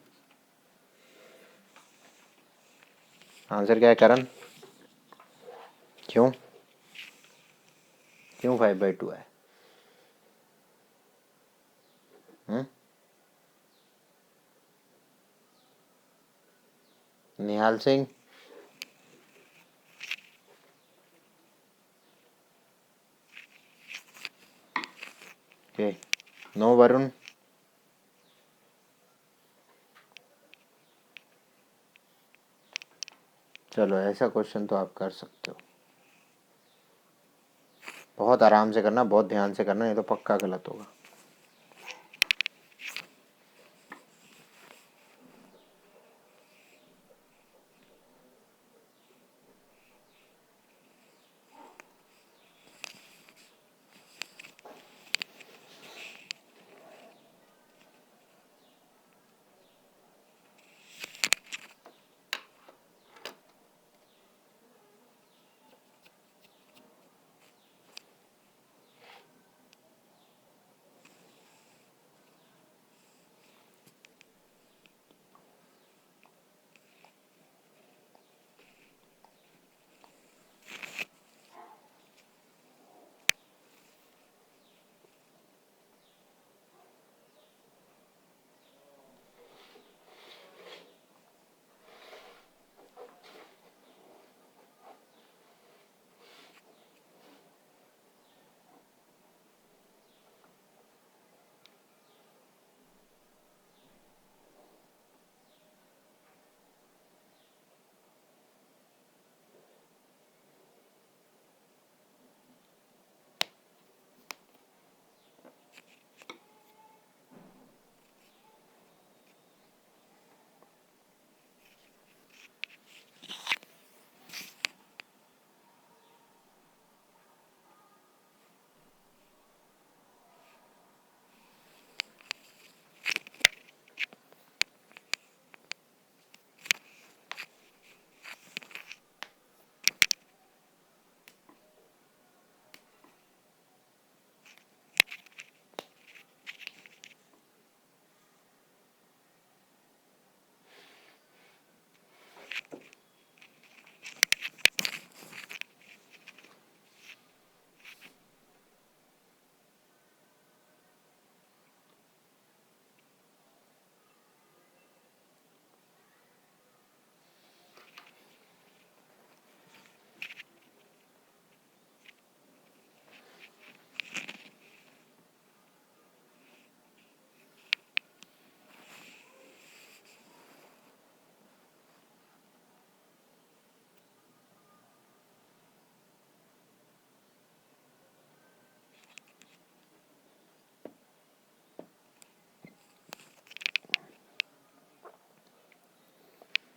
आंसर क्या है करण? क्यों 5/2 है? निहाल सिंह, ओके, नो वरुण, चलो ऐसा क्वेश्चन तो आप कर सकते हो। बहुत आराम से करना, बहुत ध्यान से करना, ये तो पक्का गलत होगा।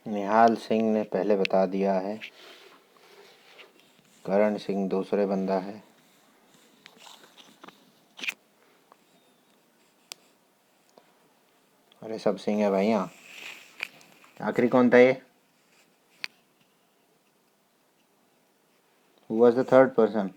निहाल सिंह ने पहले बता दिया है, करण सिंह दूसरे बंदा है। अरे सब सिंह है भाई यहाँ। आखिरी कौन था ये? Who was the third person?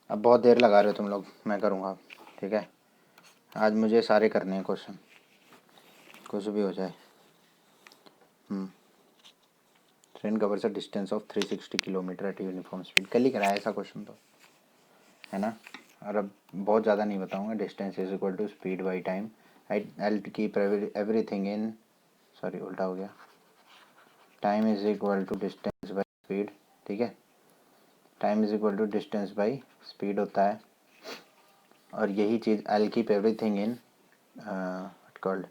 अब बहुत देर लगा रहे हो तुम लोग, मैं करूँगा। ठीक है, आज मुझे सारे करने हैं क्वेश्चन, कुछ भी हो जाए। Train covers a distance of 360 kilometre eight uniform speed. कल ही कराया ऐसा क्वेश्चन तो, है ना। और अब बहुत ज़्यादा नहीं बताऊँगा। Distance is equal to speed by time. I keep everything in, sorry उल्टा हो गया। Time is equal to distance by speed. ठीक है, time is equal to distance by speed होता है। और यही चीज़ I keep everything in called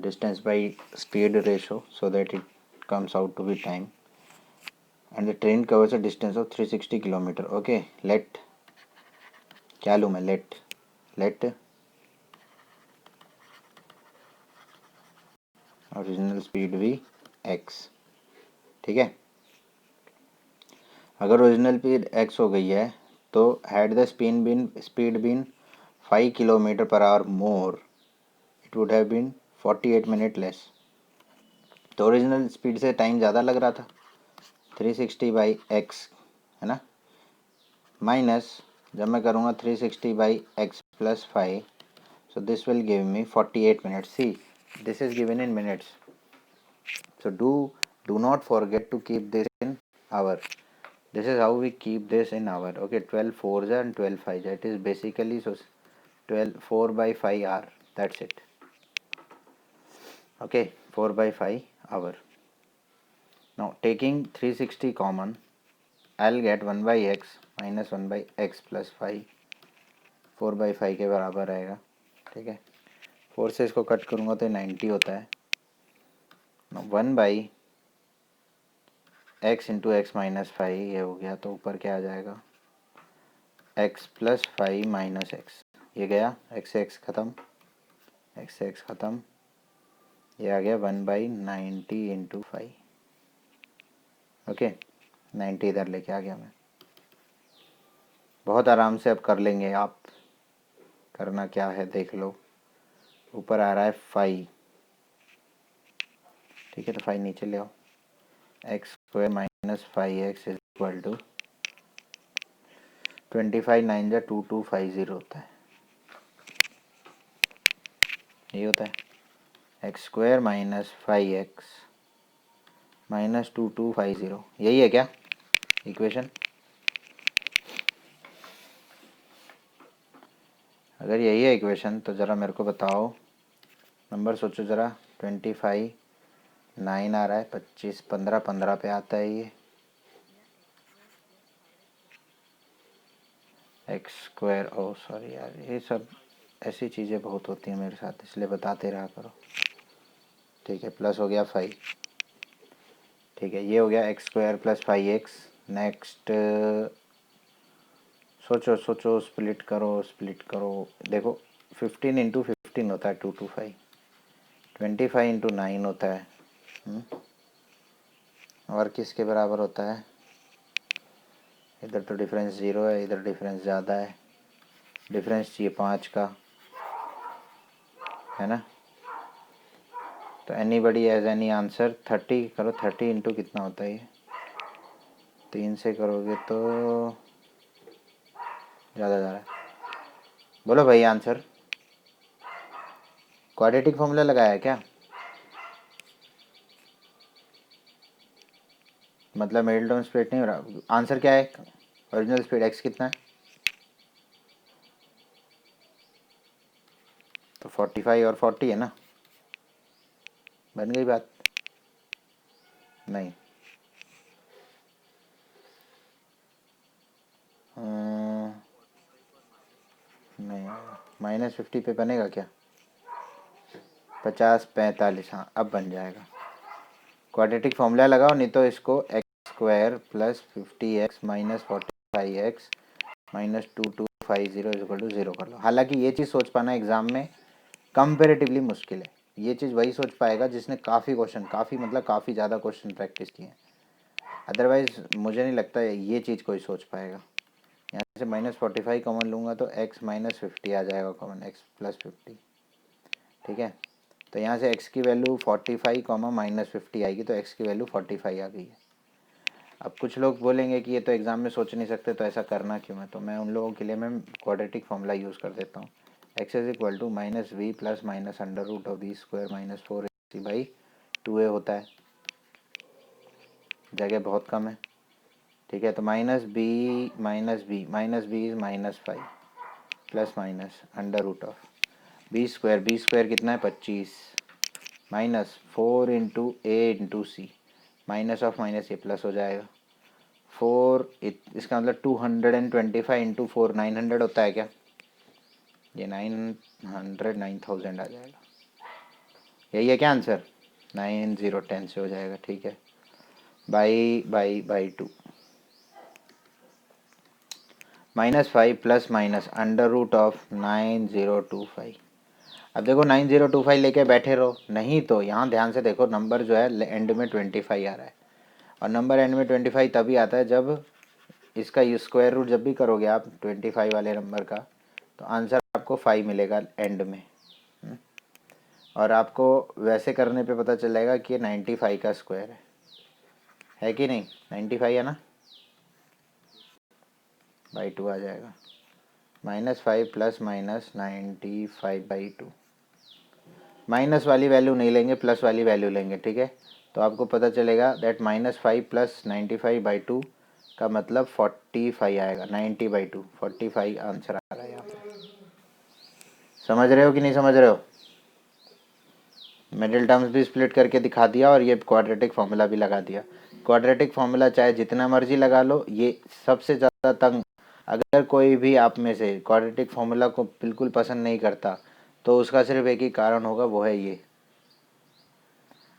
distance by speed ratio so that it comes out to be time, and the train covers a distance of 360 kilometer. Okay, let, क्या लूँ मैं? let original speed भी x। ठीक है, अगर original speed x हो गई है तो had the speed been 5 kilometre per hour more, it would have been 48 minute less. तो ओरिजिनल स्पीड से टाइम ज़्यादा लग रहा था, 360 बाई एक्स, है ना, माइनस जब मैं करूँगा 360 by x plus 5, so this will give me 48 minutes. See, this is given in minutes, so do not forget to keep this in hour. This is how we keep this in hour. Okay, 12 fours and 12 fives, it is basically so 12 4 by 5 hour, that's it. Okay, 4 by 5 hour. Now taking 360 common, I'll get 1 by x minus 1 by x plus 5, 4 by 5 के बराबर रहेगा। ठीक है, 4 से इसको cut करूँगा तो 90 होता है। 1 by x into x minus 5 ये हो गया, तो ऊपर क्या आ जाएगा? एक्स प्लस 5 माइनस एक्स, ये गया एक्स से एक्स ख़त्म, एक्स से एक्स ख़त्म, ये आ गया 1 बाई 90 इंटू 5। ओके, 90 इधर लेके आ गया मैं। बहुत आराम से अब कर लेंगे आप। करना क्या है देख लो, ऊपर आ रहा है 5। ठीक है, तो 5 नीचे ले आओ। X square minus 5x is equal to 25 9 जा 2250 होता है। ये होता है x square minus 5x minus 2250, यही है क्या इक्वेशन? अगर यही है इक्वेशन तो ज़रा मेरे को बताओ, नंबर सोचो ज़रा। 25 9 आ रहा है, 25 15 15 पे आता है ये एक्स स्क्वायर। ओ सॉरी यार, ये सब ऐसी चीज़ें बहुत होती हैं मेरे साथ, इसलिए बताते रहा करो। ठीक है, प्लस हो गया 5। ठीक है, ये हो गया x square plus 5x। Next सोचो सोचो, स्प्लिट करो। देखो 15 इंटू 15 होता है 225, 25 इंटू 9 होता है। और किसके बराबर होता है? इधर तो डिफरेंस 0 है, इधर डिफरेंस ज़्यादा है, डिफरेंस चाहिए 5 का, है ना। तो एनीबडी एज एनी आंसर? 30 करो, 30 इंटू कितना होता है ये? 3 से करोगे तो ज़्यादा जा रहा है। बोलो भाई आंसर। क्वाड्रेटिक फॉर्मूला लगाया है क्या? मतलब मिडिल टर्म स्प्लिट नहीं हो रहा। आंसर क्या है? ओरिजिनल स्पीड एक्स कितना है? तो 45 और 40 है ना, बन गई बात। नहीं नहीं, -50 पे बनेगा क्या? 50 45, हाँ अब बन जाएगा। क्वाड्रेटिक फॉर्मूला लगाओ, नहीं तो इसको x² + 50x - 45x - 2250 = 0 कर लो। हालांकि ये चीज़ सोच पाना एग्ज़ाम में कंपेरेटिवली मुश्किल है। ये चीज़ वही सोच पाएगा जिसने काफ़ी क्वेश्चन, काफ़ी मतलब काफ़ी ज़्यादा क्वेश्चन प्रैक्टिस किए हैं। अदरवाइज़ मुझे नहीं लगता ये चीज़ कोई सोच पाएगा। यहाँ से -45 कॉमन लूँगा तो x - 50 आ जाएगा कॉमन, x + 50। ठीक है, तो यहाँ से x की वैल्यू 45, -50 आएगी, तो x की वैल्यू 45 आ गई है। अब कुछ लोग बोलेंगे कि ये तो एग्ज़ाम में सोच नहीं सकते, तो ऐसा करना क्यों है? तो मैं उन लोगों के लिए मैं क्वाड्रेटिक फॉर्मूला यूज़ कर देता हूँ। x = -v + -√b² - 4ac/2a होता है। जगह बहुत कम है। ठीक है, तो -b - b - b is -5 plus minus √b², b² कितना है 25, -4 × a × c, minus of minus ये प्लस हो जाएगा। 4 इसका मतलब 225 × 4 900 होता है क्या? ये 9000 आ जाएगा। यही है क्या आंसर? 9010 से हो जाएगा। ठीक है, बाई 2 -5 + -√9025। अब देखो 9025 लेके बैठे रहो, नहीं तो यहाँ ध्यान से देखो, नंबर जो है एंड में 25 आ रहा है, और नंबर एंड में 25 तभी आता है जब इसका स्क्वायर रूट जब भी करोगे आप 25 वाले नंबर का, तो आंसर आपको 5 मिलेगा एंड में। और आपको वैसे करने पे पता चलेगा कि 95 का स्क्वायर है कि नहीं? 95 है ना, बाई 2 आ जाएगा। -5 + -95/2। माइनस वाली वैल्यू नहीं लेंगे, प्लस वाली वैल्यू लेंगे। ठीक है, तो आपको पता चलेगा दैट -5 + 95/2 का मतलब 45 आएगा। 90/2 45 आंसर आ रहा है यहाँ पे। समझ रहे हो कि नहीं समझ रहे हो? मिडिल टर्म्स भी स्प्लिट करके दिखा दिया और ये क्वाड्रेटिक फॉर्मूला भी लगा दिया। क्वाड्रेटिक फॉर्मूला चाहे जितना मर्जी लगा लो, ये सबसे ज़्यादा तंग। अगर कोई भी आप में से क्वाड्रेटिक फॉर्मूला को बिल्कुल पसंद नहीं करता, तो उसका सिर्फ एक ही कारण होगा, वो है ये।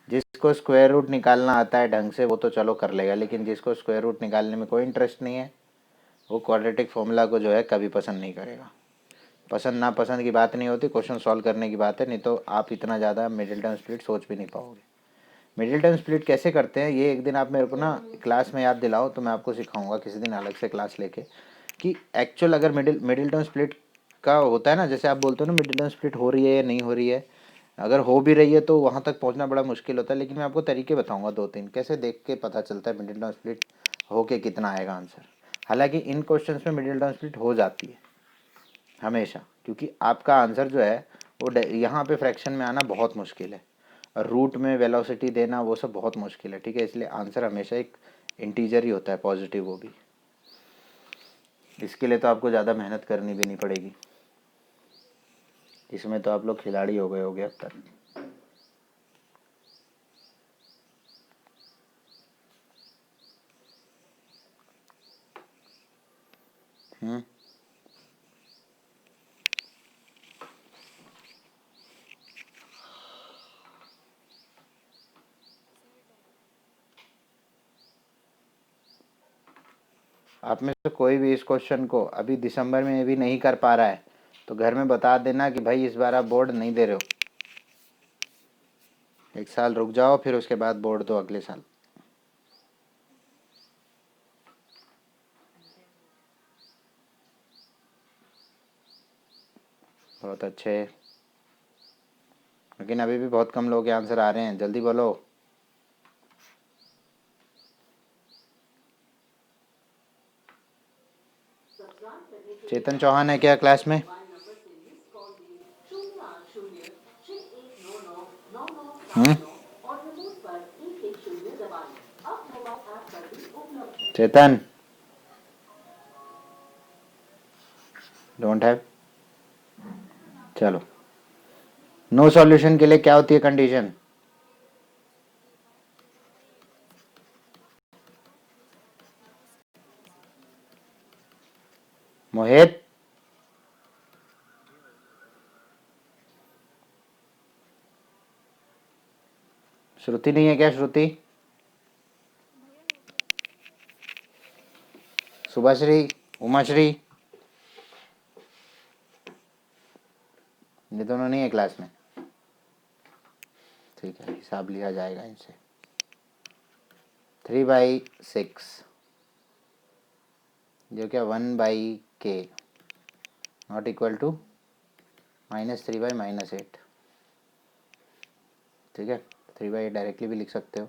जिसको स्क्वायर रूट निकालना आता है ढंग से वो तो चलो कर लेगा, लेकिन जिसको स्क्वायर रूट निकालने में कोई इंटरेस्ट नहीं है, वो क्वाड्रेटिक फॉर्मूला को जो है कभी पसंद नहीं करेगा। पसंद ना पसंद की बात नहीं होती, क्वेश्चन सॉल्व करने की बात है। नहीं तो आप इतना ज़्यादा मिडिल टर्म स्प्लिट सोच भी नहीं पाओगे। मिडिल टर्म स्प्लिट कैसे करते हैं, ये एक दिन आप मेरे को ना क्लास में याद दिलाओ, तो मैं आपको सिखाऊंगा किसी दिन अलग से क्लास लेके, कि एक्चुअल अगर मिडिल टर्म स्प्लिट का होता है ना, जैसे आप बोलते हो ना मिडिल टर्म स्प्लिट हो रही है या नहीं हो रही है, अगर हो भी रही है तो वहाँ तक पहुँचना बड़ा मुश्किल होता है। लेकिन मैं आपको तरीके बताऊँगा 2-3, कैसे देख के पता चलता है मिडिल टर्म स्प्लिट हो के कितना आएगा आंसर। हालांकि इन क्वेश्चन में मिडिल टर्म स्प्लिट हो जाती है हमेशा, क्योंकि आपका आंसर जो है वो यहाँ पे फ्रैक्शन में आना बहुत मुश्किल है, और रूट में वेलोसिटी देना वो सब बहुत मुश्किल है। ठीक है, इसलिए आंसर हमेशा एक इंटीजर ही होता है, पॉजिटिव वो भी। इसके लिए तो आपको ज़्यादा मेहनत करनी भी नहीं पड़ेगी, इसमें तो आप लोग खिलाड़ी हो गए होगे अब तक। आप में से कोई भी इस क्वेश्चन को अभी दिसंबर में भी नहीं कर पा रहा है, तो घर में बता देना कि भाई इस बार आप बोर्ड नहीं दे रहे हो, 1 साल रुक जाओ, फिर उसके बाद बोर्ड दो अगले साल। बहुत अच्छे, लेकिन अभी भी बहुत कम लोग के आंसर आ रहे हैं, जल्दी बोलो। चेतन चौहान है क्या क्लास में? हम्म, चेतन डोंट हैव। चलो, नो सॉल्यूशन के लिए क्या होती है कंडीशन? मोहित, श्रुति नहीं है क्या? श्रुति, सुभाश्री, उमाश्री, ये दोनों नहीं है क्लास में? ठीक है, हिसाब लिया जाएगा इनसे। 3/6 जो क्या 1/k नॉट इक्वल टू -3/-8। ठीक है, 3/8 डायरेक्टली भी लिख सकते हो,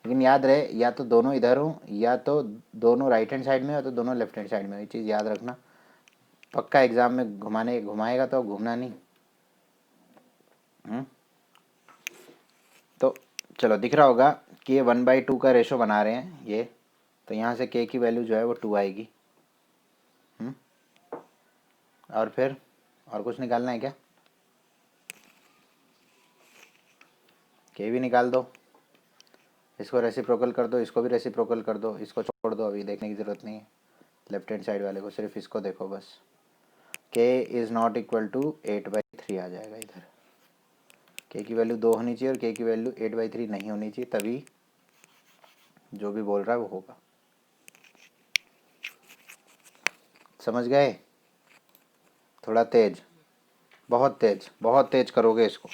लेकिन याद रहे या तो दोनों इधर हो या तो दोनों राइट हैंड साइड में हो तो दोनों लेफ्ट हैंड साइड में। ये चीज़ याद रखना, पक्का एग्जाम में घुमाएगा तो घूमना नहीं। तो चलो, दिख रहा होगा कि ये 1/2 का रेशो बना रहे हैं ये, तो यहाँ से k की वैल्यू जो है वो 2 आएगी। और फिर और कुछ निकालना है क्या? k भी निकाल दो, इसको रेसिप्रोकल कर दो, इसको भी रेसिप्रोकल कर दो, इसको छोड़ दो, अभी देखने की ज़रूरत नहीं है लेफ्ट हैंड साइड वाले को, सिर्फ इसको देखो बस। k is not equal to 8/3 आ जाएगा इधर। k की वैल्यू 2 होनी चाहिए और k की वैल्यू 8/3 नहीं होनी चाहिए, तभी जो भी बोल रहा है वो होगा। समझ गए? थोड़ा तेज, बहुत तेज करोगे इसको,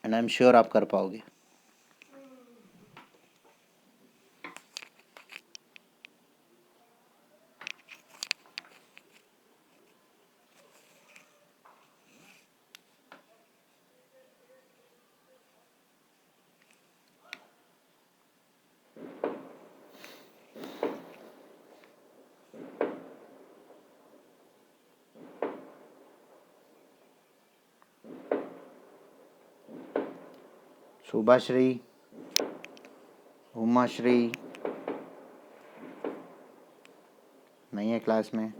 एंड आई एम श्योर आप कर पाओगे। शुभाश्री, उमाश्री नहीं है क्लास में।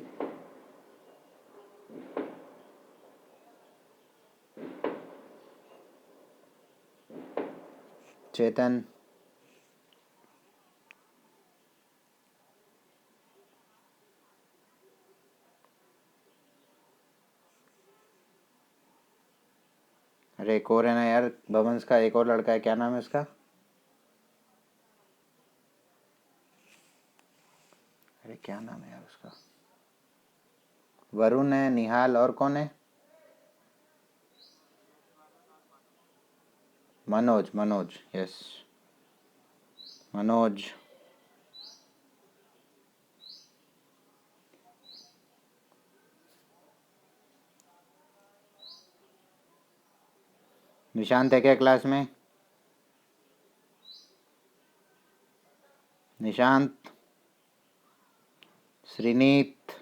चेतन, अरे एक और है ना यार, भवंस का एक और लड़का है, क्या नाम है उसका? अरे क्या नाम है यार उसका? वरुण है, निहाल, और कौन है? मनोज, यस, मनोज। निशांत है क्या क्लास में? Nishant, Shreenit,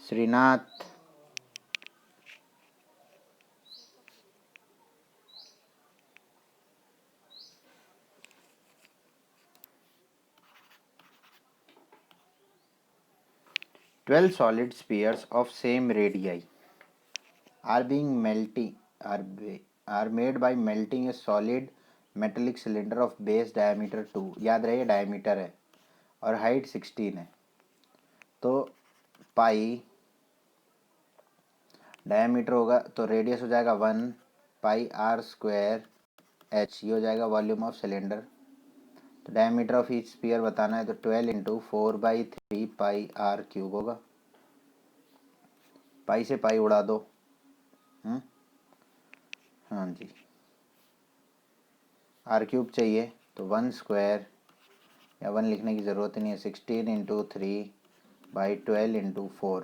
Shrinath, twelve solid spheres of same radii are being melting are made by melting a solid metallic cylinder of base diameter 2, याद रहे डायमीटर है और हाइट 16 है, तो पाई डायमीटर होगा तो रेडियस हो जाएगा 1 πr² h, ये हो जाएगा वॉल्यूम ऑफ सिलेंडर। तो डायमीटर ऑफ ईच स्पीयर बताना है तो 12 × 4/3 πr³ होगा। पाई से पाई उड़ा दो। हाँ जी, r³ चाहिए तो 1² या 1 लिखने की ज़रूरत ही नहीं है, 16 × 3/12 × 4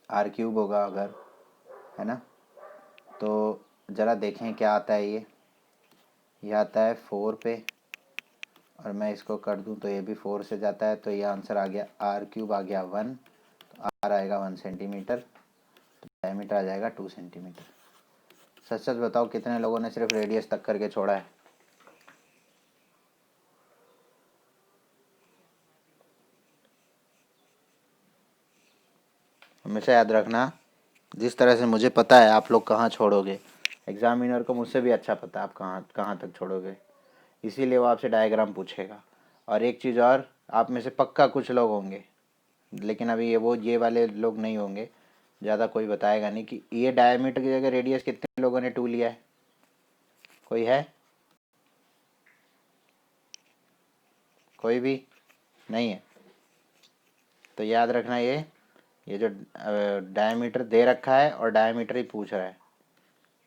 r³ होगा अगर, है ना? तो ज़रा देखें क्या आता है ये आता है 4 पे और मैं इसको कर दूं तो ये भी 4 से जाता है, तो ये आंसर आ गया r³ आ गया 1, तो r आएगा 1 सेंटीमीटर, तो डायमीटर आ जाएगा 2 सेंटीमीटर। सच सच बताओ कितने लोगों ने सिर्फ रेडियस तक करके छोड़ा है? हमेशा याद रखना, जिस तरह से मुझे पता है आप लोग कहाँ छोड़ोगे, एग्जामिनर को मुझसे भी अच्छा पता है आप कहाँ कहाँ तक छोड़ोगे, इसीलिए वो आपसे डायग्राम पूछेगा। और एक चीज़ और, आप में से पक्का कुछ लोग होंगे, लेकिन अभी ये वाले लोग नहीं होंगे, ज़्यादा कोई बताएगा नहीं कि ये डायमीटर की जगह रेडियस कितने लोगों ने 2 लिया है। कोई है? कोई भी नहीं है? तो याद रखना, ये जो डायमीटर दे रखा है और डायमीटर ही पूछ रहा है,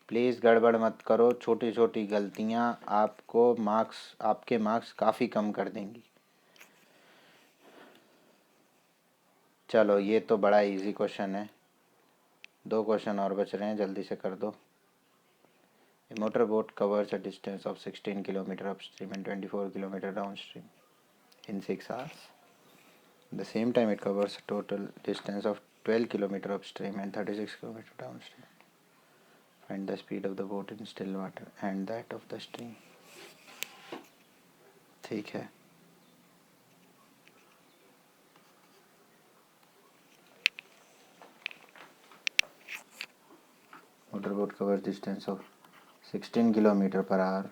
प्लीज़ गड़बड़ मत करो। छोटी छोटी गलतियाँ आपके मार्क्स काफ़ी कम कर देंगी। चलो ये तो बड़ा इजी क्वेश्चन है, 2 क्वेश्चन और बच रहे हैं, जल्दी से कर दो। A motorboat covers a distance of 16 kilometer upstream and 24 kilometer downstream in 6 hours. At the same time, it covers a total distance of 12 kilometer upstream and 36 kilometer downstream. Find the speed of the boat in still water and that of the stream. ठीक है, motorboat covers distance of 16 kilometer per hour,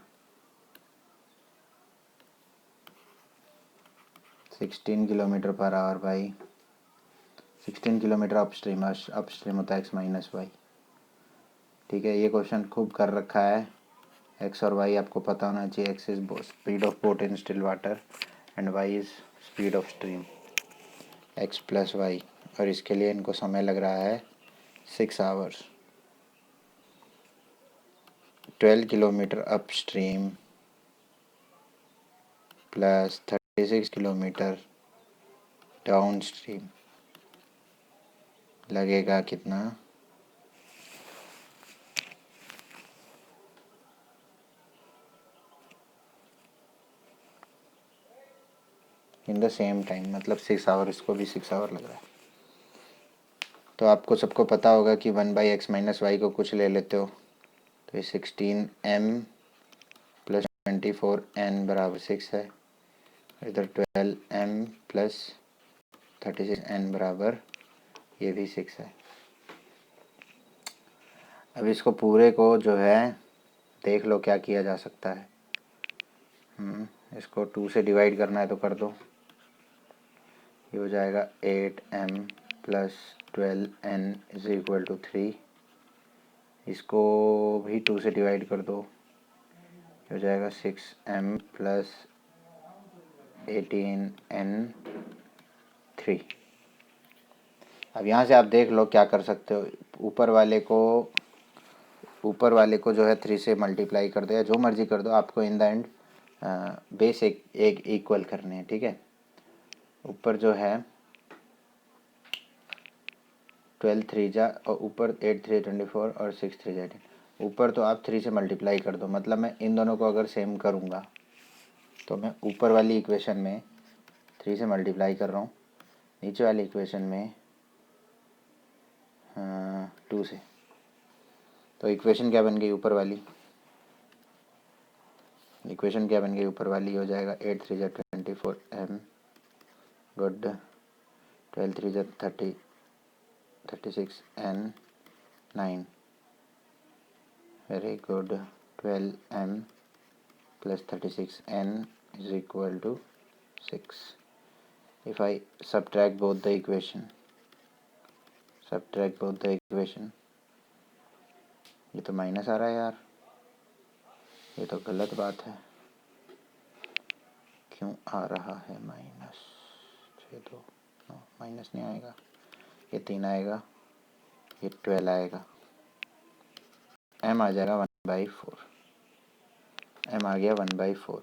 16 kilometre per our by 16 kilometre upstream, upstream होता है x minus Y. ठीक है, ये question खूब कर रखा है। x और y आपको पता होना चाहिए। x is speed of boat in still water and y is speed of stream, x plus y. और इसके लिए इनको समय लग रहा है 6 hours. 12 kilometre upstream plus 36 kilometre downstream लगेगा कितना? इन द सेम टाइम, मतलब 6 आवर, इसको भी 6 आवर लग रहा है। तो आपको सबको पता होगा कि 1/x माइनस वाई को कुछ ले लेते हो तो ये 16m प्लस 24n बराबर 6 है। इधर 12m प्लस 36n बराबर ये भी 6 है। अब इसको पूरे को जो है देख लो क्या किया जा सकता है। इसको 2 से डिवाइड करना है तो कर दो, ये हो जाएगा 8m plus 12n is equal to 3। इसको भी 2 से डिवाइड कर दो, ये हो जाएगा 6m प्लस 18n3। अब यहाँ से आप देख लो क्या कर सकते हो। ऊपर वाले को जो है 3 से मल्टीप्लाई कर दो या जो मर्जी कर दो, आपको इन द एंड बेस एक इक्वल करने हैं। ठीक है, ऊपर जो है 12 3 जा और ऊपर 8 3 24 और 6 3 18। ऊपर तो आप 3 से मल्टीप्लाई कर दो, मतलब मैं इन दोनों को अगर सेम करूँगा तो मैं ऊपर वाली इक्वेशन में 3 से मल्टीप्लाई कर रहा हूँ, नीचे वाली इक्वेशन में 2 से। तो इक्वेशन क्या बन गई ऊपर वाली? ऊपर वाली हो जाएगा 8 3 जा 24m, गुड, 12 3 जा 30 36n 9, very good, 12m plus 36n is equal to 6. If I subtract both the equation, ये तो माइनस आ रहा है यार, ये तो गलत बात है। क्यों आ रहा है माइनस? तो माइनस नहीं आएगा, ये 3 आएगा, ये 12 आएगा, m आ जाएगा 1/4, m आ गया 1/4।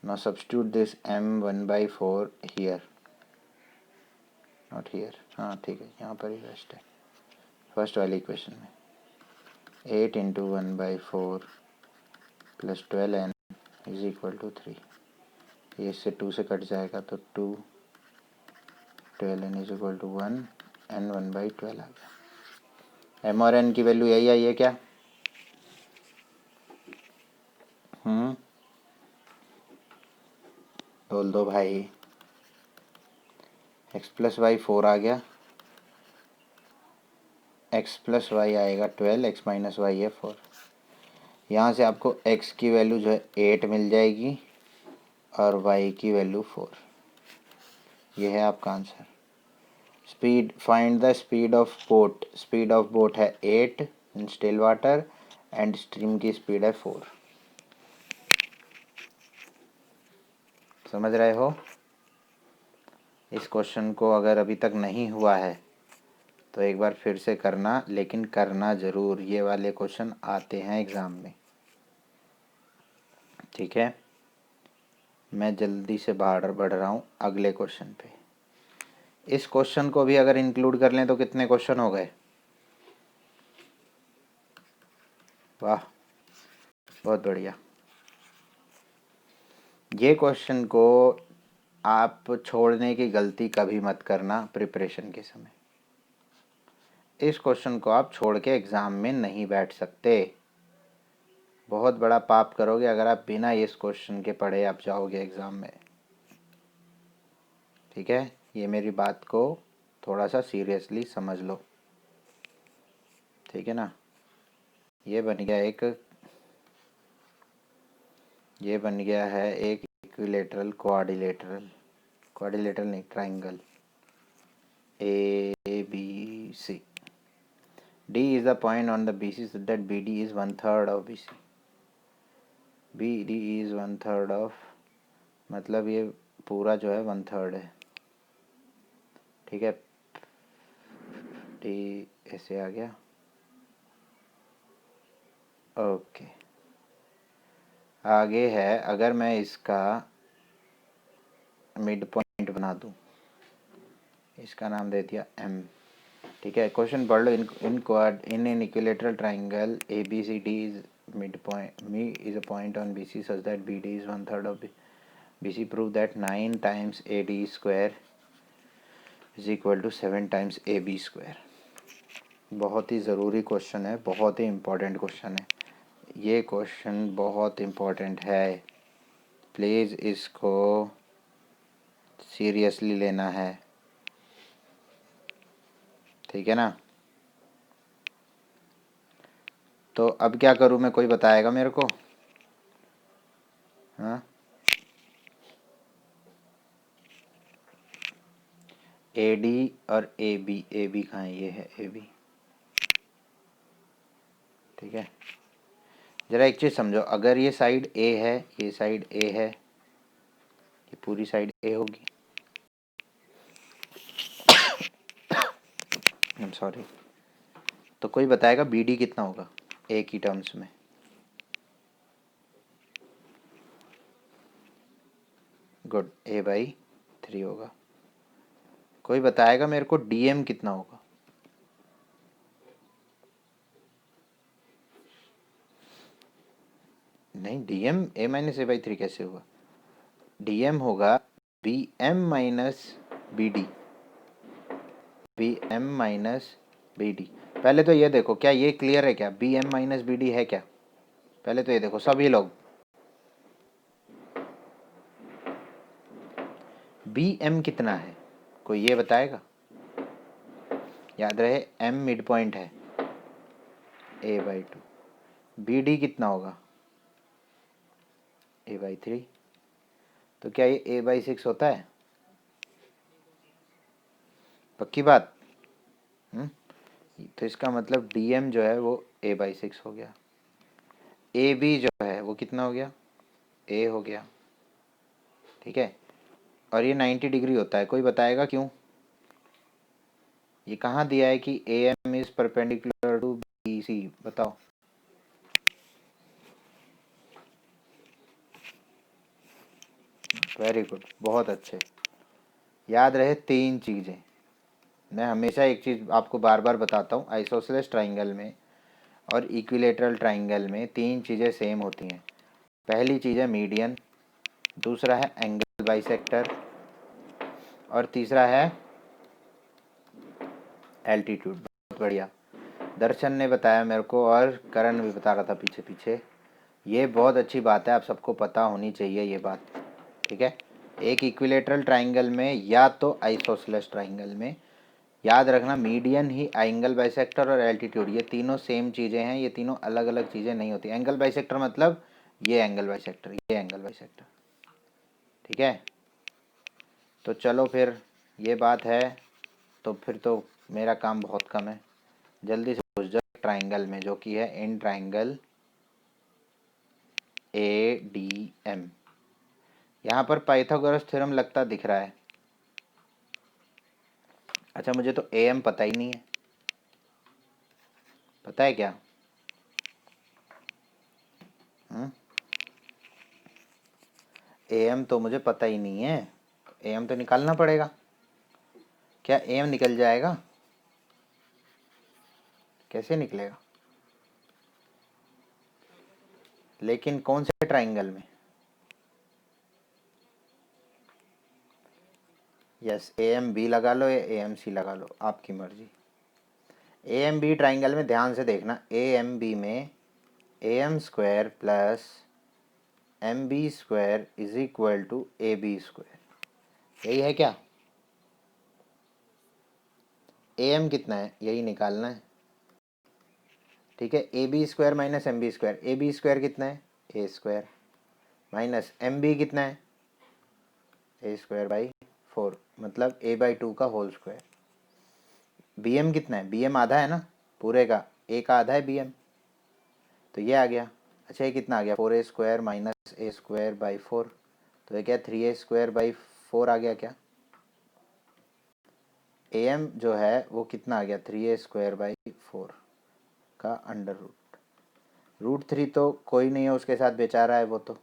Now substitute this m 1/4 here, not here, हाँ ठीक है, यहाँ पर ही बेस्ट है। फर्स्ट वाली इक्वेशन में 8 × 1/4 plus 12n is equal to 3। तो इससे 2 से कट जाएगा तो 2 12n is equal to 1 n 1/12 आ गया। m और n की वैल्यू यही आई है क्या? बोल दो भाई। x प्लस वाई 4 आ गया, x प्लस वाई आएगा 12, x माइनस वाई है 4। यहाँ से आपको x की वैल्यू जो है 8 मिल जाएगी और y की वैल्यू 4। ये है आपका answer. Speed, find the speed of boat. Speed of boat है 8 इन स्टिल वाटर एंड स्ट्रीम की स्पीड है 4। समझ रहे हो? इस क्वेश्चन को अगर अभी तक नहीं हुआ है तो एक बार फिर से करना, लेकिन करना ज़रूर। ये वाले क्वेश्चन आते हैं एग्ज़ाम में, ठीक है? मैं जल्दी से बाहर बढ़ रहा हूँ अगले क्वेश्चन पे। इस क्वेश्चन को भी अगर इंक्लूड कर लें तो कितने क्वेश्चन हो गए? वाह, बहुत बढ़िया। ये क्वेश्चन को आप छोड़ने की गलती कभी मत करना प्रिपरेशन के समय। इस क्वेश्चन को आप छोड़ के एग्ज़ाम में नहीं बैठ सकते। बहुत बड़ा पाप करोगे अगर आप बिना इस क्वेश्चन के पढ़े आप जाओगे एग्ज़ाम में, ठीक है? ये मेरी बात को थोड़ा सा सीरियसली समझ लो, ठीक है ना? ये बन गया है एक इक्विलेटरल क्वाड्रिलेटरल नहीं, triangle ABC. D is the point on the BC so that BD is 1/3 of BC. BD is 1/3 of, मतलब ये पूरा जो है 1/3 है, ठीक है? D ऐसे आ गया, ओके। आगे है, अगर मैं इसका मिड पॉइंट बना दूँ, इसका नाम दे दिया M, ठीक है? क्वेश्चन पढ़ लो। In an equilateral triangle ABCD is mid point, me is a point on BC such that BD is 1/3 of BC। Prove that 9 times AD square is equal to 7 times AB square. बहुत ही ज़रूरी question है, बहुत ही important question है। ये question बहुत important है, please इसको सीरियसली लेना है, ठीक है ना? तो अब क्या करूँ मैं, कोई बताएगा मेरे को? हाँ, AD और AB कहाँ है? ये है AB, ठीक है? ज़रा एक चीज़ समझो, अगर ये साइड A है, ये साइड A है, ये पूरी साइड A होगी। I am sorry. तो कोई बताएगा BD कितना होगा A की टर्म्स में? गुड, A/3 होगा। कोई बताएगा मेरे को DM कितना होगा? नहीं, DM A-A/3 कैसे होगा? DM होगा BM minus BD, BM minus BD। पहले तो ये देखो, क्या ये क्लियर है क्या? BM माइनस BD है क्या? पहले तो ये देखो सभी लोग, BM कितना है? कोई ये बताएगा? याद रहे M मिड पॉइंट है, A/2। BD कितना होगा? A/3। तो क्या ये A/6 होता है? पक्की बात? तो इसका मतलब DM जो है वो A/6 हो गया। AB जो है वो कितना हो गया? A हो गया, ठीक है? और ये 90 डिग्री होता है, कोई बताएगा क्यों? ये कहाँ दिया है कि AM is perpendicular to BC? बताओ। वेरी गुड, बहुत अच्छे। याद रहे 3 चीज़ें। मैं हमेशा एक चीज़ आपको बार बार बताता हूँ, आइसोसेलेस ट्राइंगल में और इक्विलेटरल ट्राइंगल में 3 चीज़ें सेम होती हैं। पहली चीज़ है मीडियन, दूसरा है एंगल बाइसेक्टर, और तीसरा है एल्टीट्यूड। बहुत बढ़िया, दर्शन ने बताया मेरे को और करण भी बता रहा था पीछे पीछे। ये बहुत अच्छी बात है, आप सबको पता होनी चाहिए ये बात, ठीक है। एक इक्विलेटरल ट्राइंगल में या तो आइसोसेलेस ट्राइंगल में याद रखना मीडियन ही एंगल बाइसेक्टर और एल्टीट्यूड, ये तीनों सेम चीज़ें हैं, ये तीनों अलग अलग चीज़ें नहीं होती। एंगल बाइसेक्टर मतलब ये एंगल बाइसेक्टर, ये एंगल बाइसेक्टर, ठीक है। तो चलो फिर ये बात है, तो फिर तो मेरा काम बहुत कम है, जल्दी से घुस जाओ ट्राइंगल में जो कि है इन ट्राइंगल ADM। यहाँ पर पाइथागोरस थ्योरम लगता दिख रहा है। अच्छा, मुझे तो AM पता ही नहीं है, पता है क्या? AM तो मुझे पता ही नहीं है, AM तो निकालना पड़ेगा। क्या AM निकल जाएगा? कैसे निकलेगा? लेकिन कौन से ट्राइंगल में? यस, AMB लगा लो या AMC लगा लो, आपकी मर्जी। AMB ट्राइंगल में ध्यान से देखना, AMB में AM square plus MB square is equal to AB square, यही है क्या? AM कितना है यही निकालना है, ठीक है। AB square minus MB square, AB square कितना है? A स्क्वायर माइनस MB कितना है? A स्क्वायर बाई 4, मतलब A/2 का होल स्क्वायर। BM कितना है? BM आधा है ना पूरे का, A का आधा है BM, तो ये आ गया। अच्छा, ये कितना आ गया? 4A square minus A square by 4, तो ये क्या 3A स्क्वायर बाई 4 आ गया क्या? AM जो है वो कितना आ गया? 3A स्क्वायर बाई 4 का अंडर रूट 3, तो कोई नहीं है उसके साथ बेचारा है वो, तो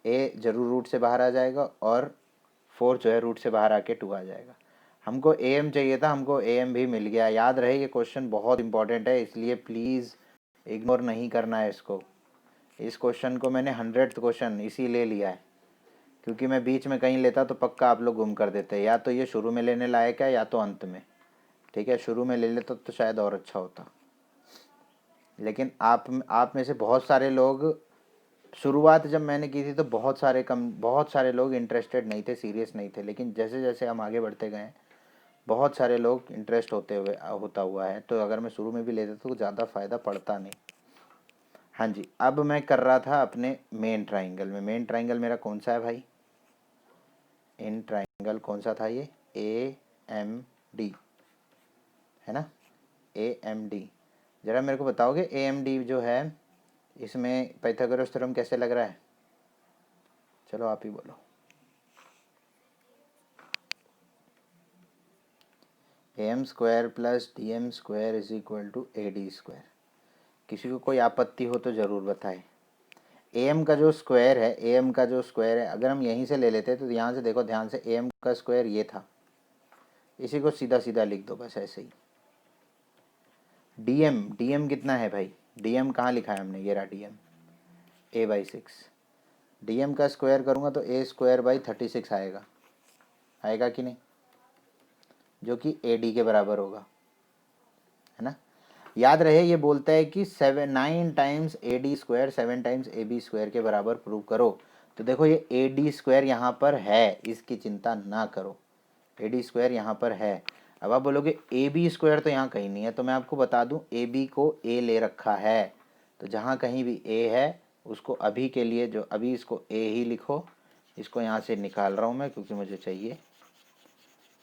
A जरूर रूट से बाहर आ जाएगा और 4 जो है रूट से बाहर आके 2 आ जाएगा। हमको AM चाहिए था, हमको AM भी मिल गया। याद रहे ये क्वेश्चन बहुत इंपॉर्टेंट है, इसलिए प्लीज़ इग्नोर नहीं करना है इसको। इस क्वेश्चन को मैंने 100th क्वेश्चन इसीलिए लिया है, क्योंकि मैं बीच में कहीं लेता तो पक्का आप लोग गुम कर देते। या तो ये शुरू में लेने लायक है या तो अंत में, ठीक है। शुरू में ले लेता तो शायद और अच्छा होता, लेकिन आप में से बहुत सारे लोग, शुरुआत जब मैंने की थी तो बहुत सारे लोग इंटरेस्टेड नहीं थे, सीरियस नहीं थे, लेकिन जैसे जैसे हम आगे बढ़ते गए बहुत सारे लोग इंटरेस्ट होता हुआ है। तो अगर मैं शुरू में भी लेता तो ज़्यादा फ़ायदा पड़ता नहीं। हाँ जी, अब मैं कर रहा था अपने मेन ट्राइंगल में। मेन ट्राइंगल मेरा कौन सा है भाई? इन ट्राइंगल कौन सा था ये? AMD है ना, AMD। ज़रा मेरे को बताओगे AMD जो है इसमें पाइथागोरस थ्योरम कैसे लग रहा है? चलो आप ही बोलो। AM square plus DM square is equal to AD square. किसी को कोई आपत्ति हो तो ज़रूर बताएं। AM का जो स्क्वायर है, AM का जो स्क्वायर है, अगर हम यहीं से ले लेते तो यहाँ से देखो ध्यान से, AM का स्क्वायर ये था, इसी को सीधा सीधा लिख दो बस ऐसे ही। DM कितना है भाई? DM कहाँ लिखा है हमने? ये रहा DM, A/6। DM का स्क्वायर करूँगा तो A स्क्वायर बाई 36 आएगा, आएगा कि नहीं? जो कि AD के बराबर होगा, है ना। याद रहे ये बोलता है कि 9 times AD square 7 times AB square के बराबर प्रूव करो। तो देखो ये AD स्क्वायर यहाँ पर है, इसकी चिंता ना करो, AD स्क्वायर यहाँ पर है। अब आप बोलोगे AB स्क्वायर तो यहाँ कहीं नहीं है, तो मैं आपको बता दूँ AB को A ले रखा है, तो जहाँ कहीं भी A है उसको अभी के लिए, जो अभी इसको A ही लिखो। इसको यहाँ से निकाल रहा हूँ मैं क्योंकि मुझे चाहिए,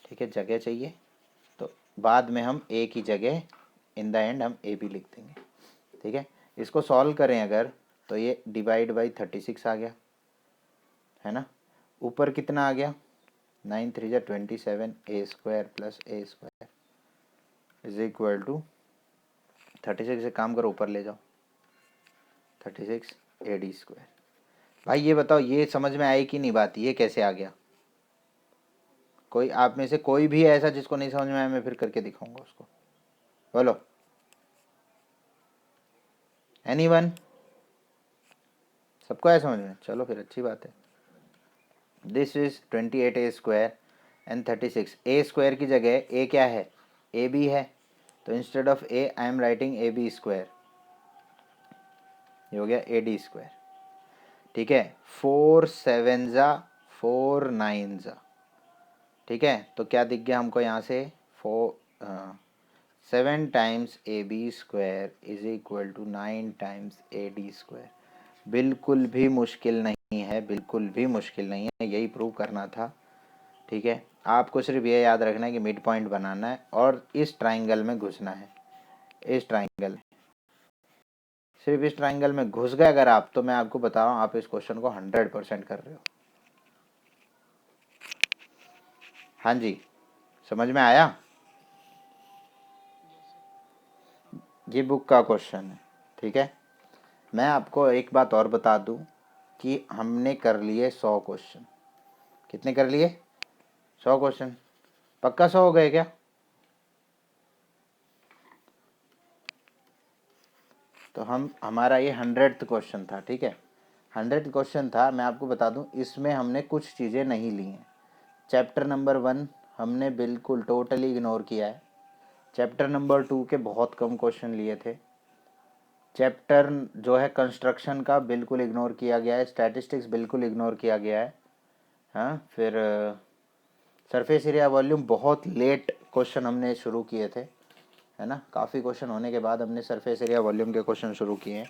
ठीक है, जगह चाहिए, तो बाद में हम A की जगह इन द एंड हम AB लिख देंगे, ठीक है। इसको सॉल्व करें अगर, तो ये डिवाइड बाई 36 आ गया, है ना। ऊपर कितना आ गया? 9 3 जा 27, A square plus A square is equal to 36 से काम करो ऊपर ले जाओ, 36 AD स्क्वायर। भाई ये बताओ, ये समझ में आई कि नहीं बात? ये कैसे आ गया? कोई आप में से कोई भी ऐसा जिसको नहीं समझ में आया? मैं फिर करके दिखाऊंगा उसको, बोलो। एनीवन? सबको आया समझ में? चलो फिर अच्छी बात है। This is 28a² and 36। A square की जगह ए क्या है, ए बी है, तो instead of A I am writing A B square, ये हो गया ए डी स्क्वायर। ठीक है, 4 7 जा 4 9 जा, ठीक है, तो क्या दिख गया हमको यहाँ से, 7 times A B square is equal to 9 times A D square. बिल्कुल भी मुश्किल नहीं है, बिल्कुल भी मुश्किल नहीं है, यही प्रूव करना था। ठीक है, आपको सिर्फ ये याद रखना है कि मिड पॉइंट बनाना है और इस ट्राइंगल में घुसना है, इस ट्राइंगल, सिर्फ इस ट्राइंगल में घुस गए अगर आप, तो मैं आपको बता रहा हूँ आप इस क्वेश्चन को 100% कर रहे हो। हाँ जी, समझ में आया? ये बुक का क्वेश्चन है। ठीक है, मैं आपको एक बात और बता दूं कि हमने कर लिए 100 क्वेश्चन। कितने कर लिए? 100 क्वेश्चन। पक्का 100 हो गए क्या? तो हमारा ये 100th क्वेश्चन था। ठीक है, 100th क्वेश्चन था। मैं आपको बता दूं इसमें हमने कुछ चीज़ें नहीं ली हैं। चैप्टर नंबर 1 हमने बिल्कुल टोटली इग्नोर किया है। चैप्टर नंबर 2 के बहुत कम क्वेश्चन लिए थे। चैप्टर जो है कंस्ट्रक्शन का बिल्कुल इग्नोर किया गया है। स्टैटिस्टिक्स बिल्कुल इग्नोर किया गया है। हाँ, फिर सरफेस एरिया वॉल्यूम बहुत लेट क्वेश्चन हमने शुरू किए थे, है ना, काफ़ी क्वेश्चन होने के बाद हमने सरफेस एरिया वॉल्यूम के क्वेश्चन शुरू किए हैं।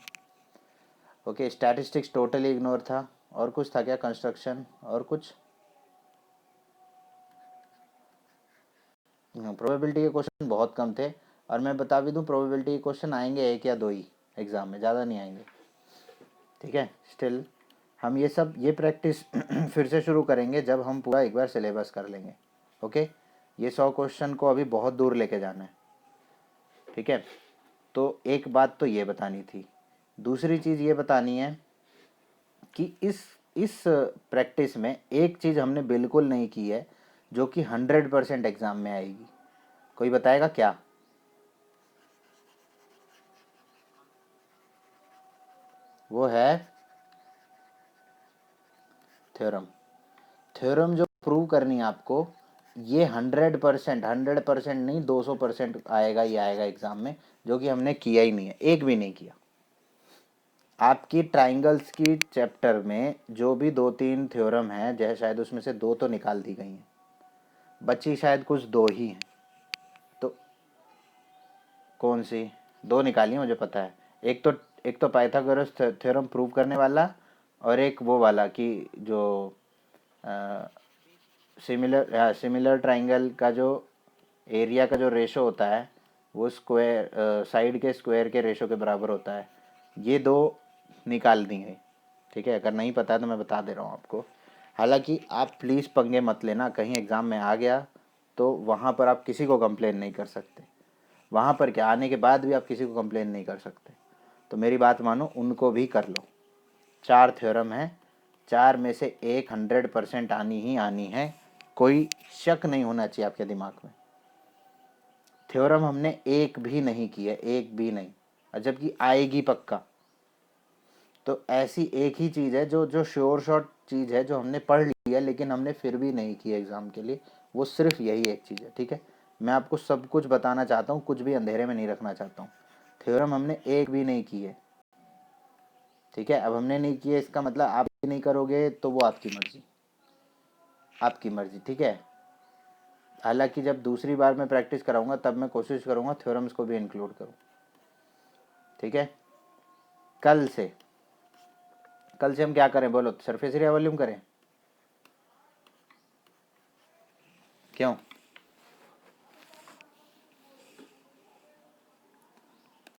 ओके, स्टैटिस्टिक्स टोटली इग्नोर था। और कुछ था क्या? कंस्ट्रक्शन और कुछ प्रोबेबिलिटी के क्वेश्चन बहुत कम थे। और मैं बता भी दूं प्रोबेबिलिटी के क्वेश्चन आएंगे 1 या 2 ही एग्ज़ाम में, ज़्यादा नहीं आएंगे। ठीक है, स्टिल हम ये प्रैक्टिस फिर से शुरू करेंगे जब हम पूरा एक बार सिलेबस कर लेंगे। ओके, ये 100 क्वेश्चन को अभी बहुत दूर लेके जाना है। ठीक है, तो एक बात तो ये बतानी थी। दूसरी चीज़ ये बतानी है कि इस प्रैक्टिस में एक चीज़ हमने बिल्कुल नहीं की है जो कि 100% एग्ज़ाम में आएगी। कोई बताएगा क्या? वो है थ्योरम। थ्योरम जो प्रूव करनी है आपको, ये 100% नहीं 200% आएगा ही आएगा एग्ज़ाम में, जो कि हमने किया ही नहीं है, एक भी नहीं किया। आपकी ट्राइंगल्स की चैप्टर में जो भी 2-3 थ्योरम हैं, जैसे शायद उसमें से 2 तो निकाल दी गई हैं, बची शायद कुछ 2 ही हैं। तो कौन सी 2 निकाली मुझे पता है। एक तो पाइथागोरस थ्योरम प्रूव करने वाला, और एक वो वाला कि जो सिमिलर ट्राइंगल का जो एरिया का जो रेशो होता है वो स्क्वायर साइड के स्क्वायर के रेशो के बराबर होता है। ये 2 निकाल दी गई। ठीक है, अगर नहीं पता है तो मैं बता दे रहा हूँ आपको। हालांकि आप प्लीज़ पंगे मत लेना, कहीं एग्ज़ाम में आ गया तो वहाँ पर आप किसी को कंप्लेन नहीं कर सकते। वहाँ पर क्या, आने के बाद भी आप किसी को कंप्लेन नहीं कर सकते। तो मेरी बात मानो, उनको भी कर लो। 4 थ्योरम है, 4 में से एक 100% आनी ही आनी है, कोई शक नहीं होना चाहिए आपके दिमाग में। थ्योरम हमने एक भी नहीं की है, एक भी नहीं, और जबकि आएगी पक्का। तो ऐसी एक ही चीज़ है जो जो श्योर शॉट चीज़ है जो हमने पढ़ ली है लेकिन हमने फिर भी नहीं की एग्ज़ाम के लिए, वो सिर्फ यही एक चीज़ है। ठीक है, मैं आपको सब कुछ बताना चाहता हूँ, कुछ भी अंधेरे में नहीं रखना चाहता हूँ। थ्योरम हमने एक भी नहीं की है। ठीक है, अब हमने नहीं की है इसका मतलब आप भी नहीं करोगे, तो वो आपकी मर्ज़ी, आपकी मर्ज़ी। ठीक है, हालांकि जब दूसरी बार मैं प्रैक्टिस कराऊंगा तब मैं कोशिश करूंगा थ्योरम्स को भी इंक्लूड करूं। ठीक है, कल से हम क्या करें बोलो? सरफेस एरिया वॉल्यूम करें? क्यों?